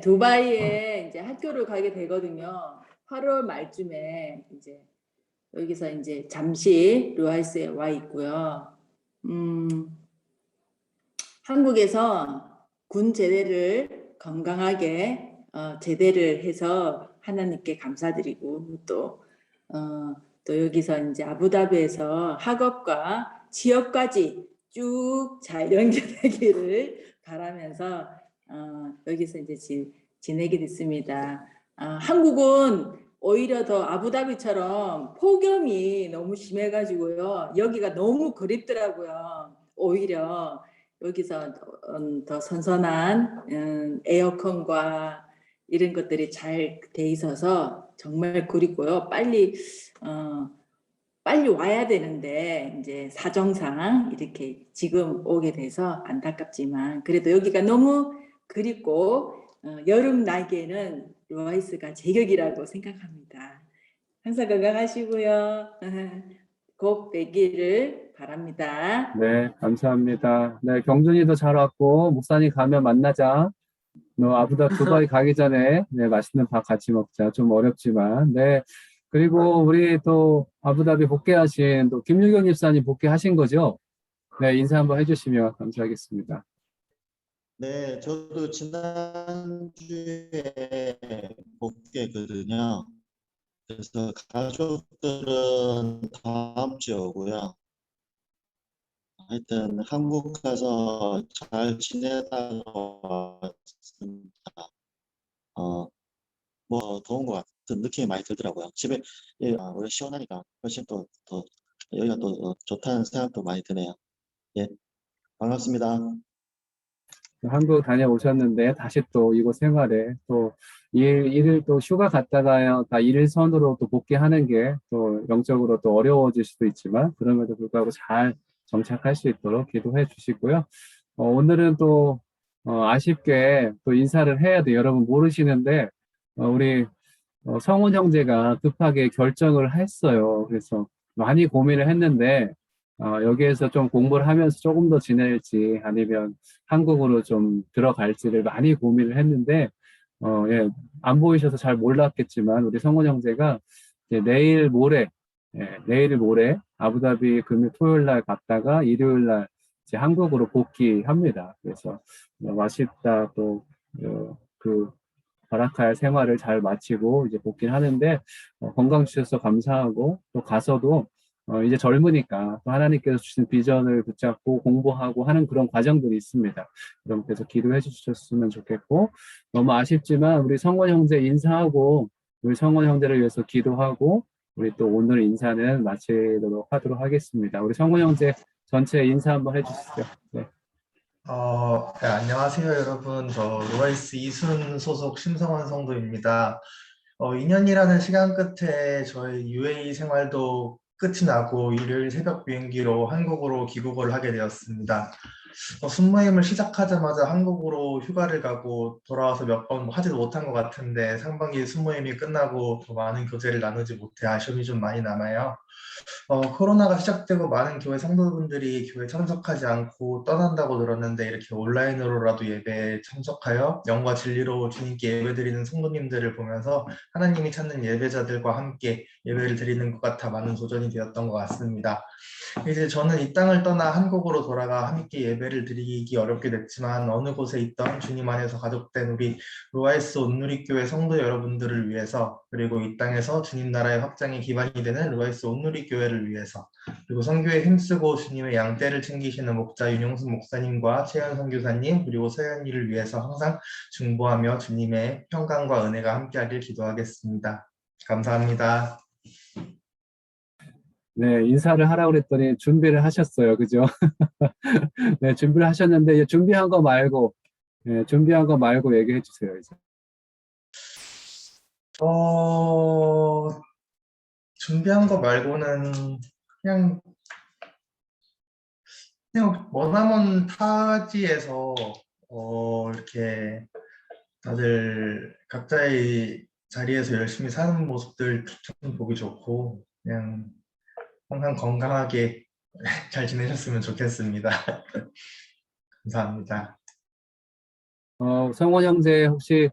Speaker 5: 두바이에 이제 학교를 가게 되거든요. 8월 말쯤에 이제 여기서 이제 잠시 루아이스에 와 있고요. 한국에서 군 제대를 건강하게 제대를 해서 하나님께 감사드리고 또 여기서 이제 아부다비에서 학업과 취업까지 쭉 잘 연결되기를 바라면서 여기서 이제 지내게 됐습니다. 한국은 오히려 더 아부다비처럼 폭염이 너무 심해가지고요. 여기가 너무 그립더라고요. 오히려 여기서 더 선선한 에어컨과 이런 것들이 잘 돼 있어서 정말 그립고요. 빨리 와야 되는데 이제 사정상 이렇게 지금 오게 돼서 안타깝지만 그래도 여기가 너무 그립고 여름 나기에는 루아이스가 제격이라고 생각합니다. 항상 건강하시고요. 곧 뵙기를 바랍니다.
Speaker 1: 네, 감사합니다. 네, 경준이도 잘 왔고, 목사님 가면 만나자. 너 두바이 가기 전에, 네, 맛있는 밥 같이 먹자. 좀 어렵지만, 네. 그리고 우리 또 아부다비 복귀하신 또 김유경 집사님 복귀하신 거죠? 네, 인사 한번 해주시면 감사하겠습니다.
Speaker 6: 네, 저도 지난주에 복귀했거든요. 그래서 가족들은 다음 주에 오고요. 하여튼 한국 가서 잘 지내다가 왔습니다. 뭐 더운 것 같은 느낌이 많이 들더라고요. 집에 원래 시원하니까 훨씬 더 여기가 또 좋다는 생각도 많이 드네요. 예, 반갑습니다.
Speaker 1: 한국 다녀오셨는데 다시 또 이곳 생활에 또 일을 또 휴가 갔다가 다 일선으로 또 복귀하는 게 또 영적으로 또 어려워질 수도 있지만 그럼에도 불구하고 잘 정착할 수 있도록 기도해 주시고요. 오늘은 또 아쉽게 또 인사를 해야 돼요. 여러분 모르시는데 우리 성훈 형제가 급하게 결정을 했어요. 그래서 많이 고민을 했는데 여기에서 좀 공부를 하면서 조금 더 지낼지 아니면 한국으로 좀 들어갈지를 많이 고민을 했는데 예, 안 보이셔서 잘 몰랐겠지만 우리 성훈 형제가 이제 내일 모레 아부다비 금요 토요일 날 갔다가 일요일 날 이제 한국으로 복귀합니다. 그래서 와십다 또 그 바라카의 생활을 잘 마치고 이제 복귀를 하는데 건강 주셔서 감사하고 또 가서도 이제 젊으니까 또 하나님께서 주신 비전을 붙잡고 공부하고 하는 그런 과정들이 있습니다. 여러분께서 기도해 주셨으면 좋겠고 너무 아쉽지만 우리 성원 형제 인사하고 우리 성원 형제를 위해서 기도하고 우리 또 오늘 인사는 마치도록 하도록 하겠습니다. 우리 성원 형제 전체 인사 한번 해주시죠. 네.
Speaker 4: 네, 안녕하세요, 여러분. 저 로라이스 이순 소속 심성원 성도입니다. 2년이라는 시간 끝에 저희 UAE 생활도 끝이 나고 일요일 새벽 비행기로 한국으로 귀국을 하게 되었습니다. 순모임을 시작하자마자 한국으로 휴가를 가고 돌아와서 몇 번 하지도 못한 것 같은데 상반기 순모임이 끝나고 더 많은 교제를 나누지 못해 아쉬움이 좀 많이 남아요. 코로나가 시작되고 많은 교회 성도분들이 교회 참석하지 않고 떠난다고 들었는데 이렇게 온라인으로라도 예배에 참석하여 영과 진리로 주님께 예배드리는 성도님들을 보면서 하나님이 찾는 예배자들과 함께 예배를 드리는 것 같아 많은 도전이 되었던 것 같습니다. 이제 저는 이 땅을 떠나 한국으로 돌아가 함께 예배를 드리기 어렵게 됐지만 어느 곳에 있던 주님 안에서 가족된 우리 로아이스 온누리교회 성도 여러분들을 위해서 그리고 이 땅에서 주님 나라의 확장의 기반이 되는 로아이스 온누리교회를 위해서 그리고 선교에 힘쓰고 주님의 양떼를 챙기시는 목자 윤용순 목사님과 최현 선교사님 그리고 서연이를 위해서 항상 중보하며 주님의 평강과 은혜가 함께하길 기도하겠습니다. 감사합니다.
Speaker 1: 네, 인사를 하라고 그랬더니 준비를 하셨어요. 그죠? 네, 준비를 하셨는데 이제 준비한 거 말고 준비한 거 말고 얘기해 주세요. 이제.
Speaker 4: 준비한 거 말고는 그냥 머나먼 타지에서 이렇게 다들 각자의 자리에서 열심히 사는 모습들 참 보기 좋고 그냥 항상 건강하게 잘 지내셨으면 좋겠습니다. 감사합니다.
Speaker 1: 성원 형제 혹시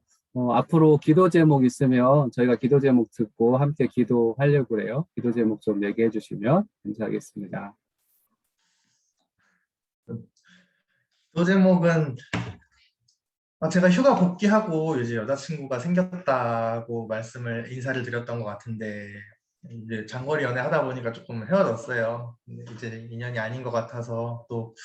Speaker 1: 앞으로 기도 제목 있으면 저희가 기도 제목 듣고 함께 기도하려고 그래요. 기도 제목 좀 얘기해 주시면 감사하겠습니다.
Speaker 4: 또 제목은 제가 휴가 복귀하고 이제 여자친구가 생겼다고 인사를 드렸던 것 같은데 이제 장거리 연애 하다 보니까 조금 헤어졌어요. 근데 이제 인연이 아닌 것 같아서 또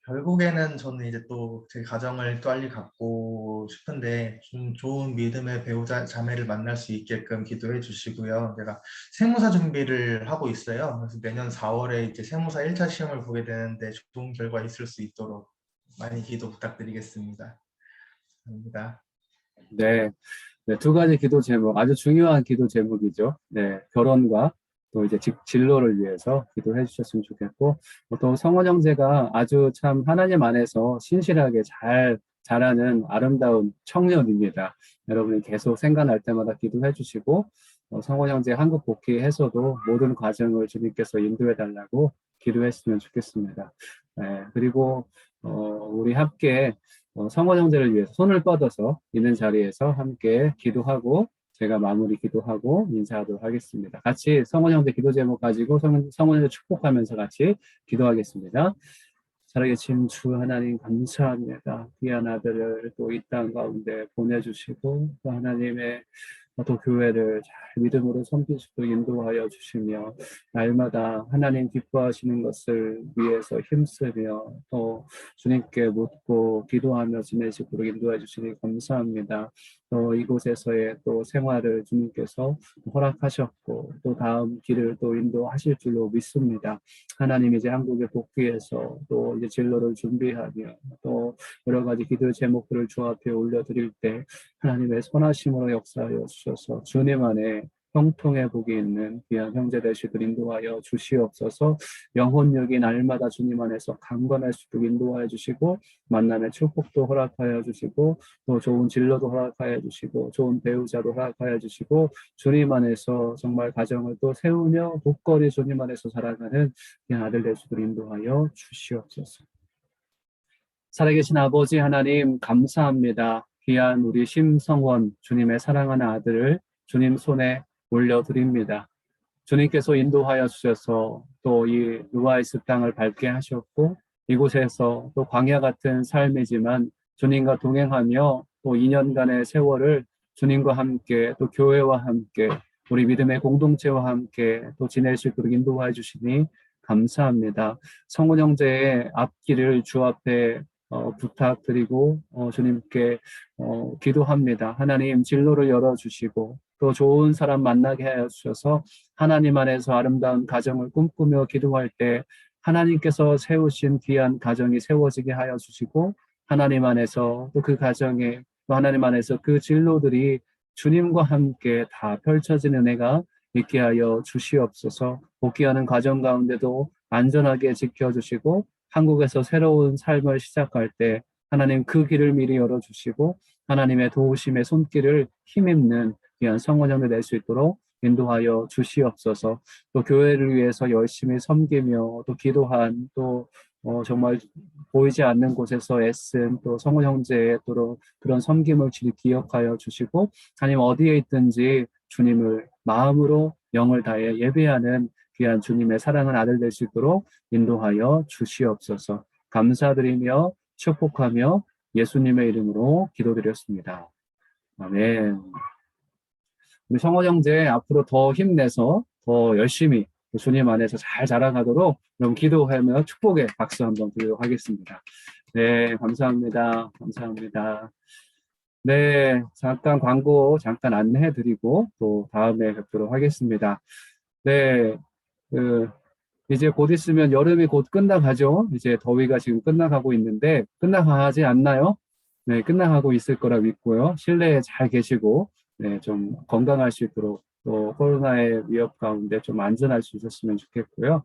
Speaker 4: 결국에는 저는 이제 또 제 가정을 빨리 갖고 싶은데 좀 좋은 믿음의 배우자 자매를 만날 수 있게끔 기도해 주시고요. 제가 세무사 준비를 하고 있어요. 그래서 내년 4월에 이제 세무사 1차 시험을 보게 되는데 좋은 결과 있을 수 있도록 많이 기도 부탁드리겠습니다. 감사합니다.
Speaker 1: 네, 네, 두 가지 기도 제목 아주 중요한 기도 제목이죠. 네, 결혼과 또 이제 진로를 위해서 기도해 주셨으면 좋겠고 또 성원 형제가 아주 참 하나님 안에서 신실하게 잘 자라는 아름다운 청년입니다. 여러분이 계속 생각날 때마다 기도해 주시고 성원 형제 한국 복귀해서도 모든 과정을 주님께서 인도해 달라고 기도했으면 좋겠습니다. 네, 그리고 우리 함께 성원 형제를 위해서 손을 뻗어서 있는 자리에서 함께 기도하고 제가 마무리 기도하고 인사하도록 하겠습니다. 같이 성원 형제 기도 제목 가지고 성원 형제 축복하면서 같이 기도하겠습니다. 살아계신 주 하나님 감사합니다. 귀한 아들을 또 이 땅 가운데 보내주시고 또 하나님의 또 교회를 잘 믿음으로 섬기시고 인도하여 주시며 날마다 하나님 기뻐하시는 것을 위해서 힘쓰며 또 주님께 묻고 기도하며 지내시도록 인도해 주시니 감사합니다. 또 이곳에서의 또 생활을 주님께서 허락하셨고 또 다음 길을 또 인도하실 줄로 믿습니다. 하나님 이제 한국에 복귀해서 또 이제 진로를 준비하며 또 여러 가지 기도 제목들을 주 앞에 올려드릴 때 하나님의 선하심으로 역사하여 주셔서 주님 안에 형통의 복이 있는 귀한 형제 되시도록 인도하여 주시옵소서. 영혼력이 날마다 주님 안에서 강건할 수 있도록 인도하여 주시고 만남의 축복도 허락하여 주시고 또 좋은 진로도 허락하여 주시고 좋은 배우자도 허락하여 주시고 주님 안에서 정말 가정을 또 세우며 복거리 주님 안에서 살아가는 귀한 아들 되시도록 인도하여 주시옵소서. 살아계신 아버지 하나님 감사합니다. 귀한 우리 심성원 주님의 사랑하는 아들을 주님 손에 올려드립니다. 주님께서 인도하여 주셔서 또 이 루아이스 땅을 밟게 하셨고 이곳에서 또 광야 같은 삶이지만 주님과 동행하며 또 2년간의 세월을 주님과 함께 또 교회와 함께 우리 믿음의 공동체와 함께 또 지낼 수 있도록 인도해 주시니 감사합니다. 성훈 형제의 앞길을 주 앞에 부탁드리고 주님께 기도합니다. 하나님 진로를 열어주시고 또 좋은 사람 만나게 하여 주셔서 하나님 안에서 아름다운 가정을 꿈꾸며 기도할 때 하나님께서 세우신 귀한 가정이 세워지게 하여 주시고 하나님 안에서 또 그 가정에 또 하나님 안에서 그 진로들이 주님과 함께 다 펼쳐지는 은혜가 있게 하여 주시옵소서. 복귀하는 과정 가운데도 안전하게 지켜주시고 한국에서 새로운 삶을 시작할 때 하나님 그 길을 미리 열어주시고 하나님의 도우심의 손길을 힘입는 귀한 성원형을 낼 수 있도록 인도하여 주시옵소서. 또 교회를 위해서 열심히 섬기며 또 기도한 또 정말 보이지 않는 곳에서 애쓴 또 성호 형제의 또 그런 섬김을 기억하여 주시고 하나님 어디에 있든지 주님을 마음으로 영을 다해 예배하는 귀한 주님의 사랑하는 아들 될 수 있도록 인도하여 주시옵소서. 감사드리며 축복하며 예수님의 이름으로 기도드렸습니다. 아멘. 우리 성호 형제 앞으로 더 힘내서 더 열심히 주님 안에서 잘 자라가도록 여러분 기도하며 축복의 박수 한번 드리도록 하겠습니다. 네, 감사합니다. 감사합니다. 네, 잠깐 광고 잠깐 안내해 드리고 또 다음에 뵙도록 하겠습니다. 네, 이제 곧 있으면 여름이 곧 끝나가죠. 이제 더위가 지금 끝나가고 있는데 끝나가지 않나요? 네, 끝나가고 있을 거라 믿고요. 실내에 잘 계시고 네, 좀 건강할 수 있도록 또 코로나의 위협 가운데 좀 안전할 수 있었으면 좋겠고요.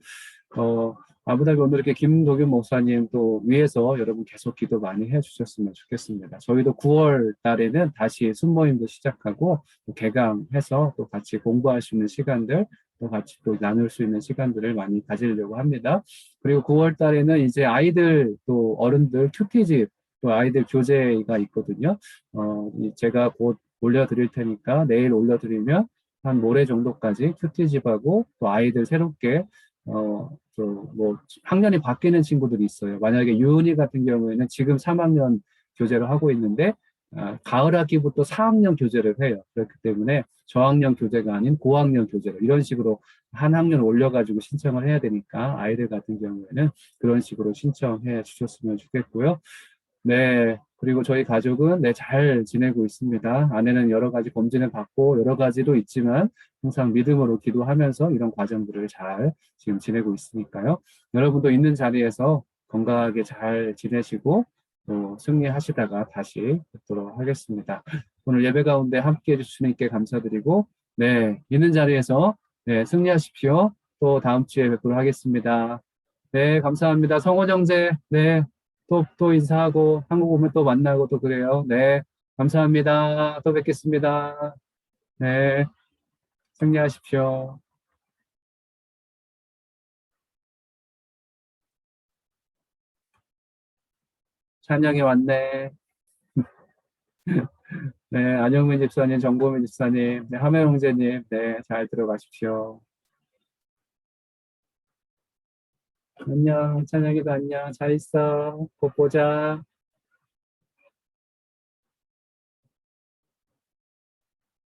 Speaker 1: 아부다비 오늘 이렇게 김도균 목사님 또 위에서 여러분 계속 기도 많이 해주셨으면 좋겠습니다. 저희도 9월 달에는 다시 순모임도 시작하고 또 개강해서 또 같이 공부할 수 있는 시간들 또 같이 또 나눌 수 있는 시간들을 많이 가지려고 합니다. 그리고 9월 달에는 이제 아이들 또 어른들 큐티집 또 아이들 교재가 있거든요. 제가 곧 올려드릴 테니까 내일 올려드리면 한 모레 정도까지 큐티집하고 또 아이들 새롭게 뭐 학년이 바뀌는 친구들이 있어요. 만약에 유은이 같은 경우에는 지금 3학년 교재를 하고 있는데 가을 학기부터 4학년 교재를 해요. 그렇기 때문에 저학년 교재가 아닌 고학년 교재로 이런 식으로 한 학년 올려가지고 신청을 해야 되니까 아이들 같은 경우에는 그런 식으로 신청해 주셨으면 좋겠고요. 네, 그리고 저희 가족은 네, 잘 지내고 있습니다. 아내는 여러 가지 검진을 받고 여러 가지도 있지만 항상 믿음으로 기도하면서 이런 과정들을 잘 지금 지내고 있으니까요. 여러분도 있는 자리에서 건강하게 잘 지내시고 또 승리하시다가 다시 뵙도록 하겠습니다. 오늘 예배 가운데 함께 해주시는 께 감사드리고 네, 있는 자리에서 네, 승리하십시오. 또 다음 주에 뵙도록 하겠습니다. 네, 감사합니다. 성원 형제, 네. 또 인사하고 한국 오면 또 만나고 또 그래요. 네, 감사합니다. 또 뵙겠습니다. 네, 승리하십시오. 찬양이 왔네. 네, 안영민 집사님, 정보민 집사님, 네, 하멜 형제님, 네, 잘 들어가십시오. 안녕, 찬양이도 안녕, 잘 있어. 곧 보자.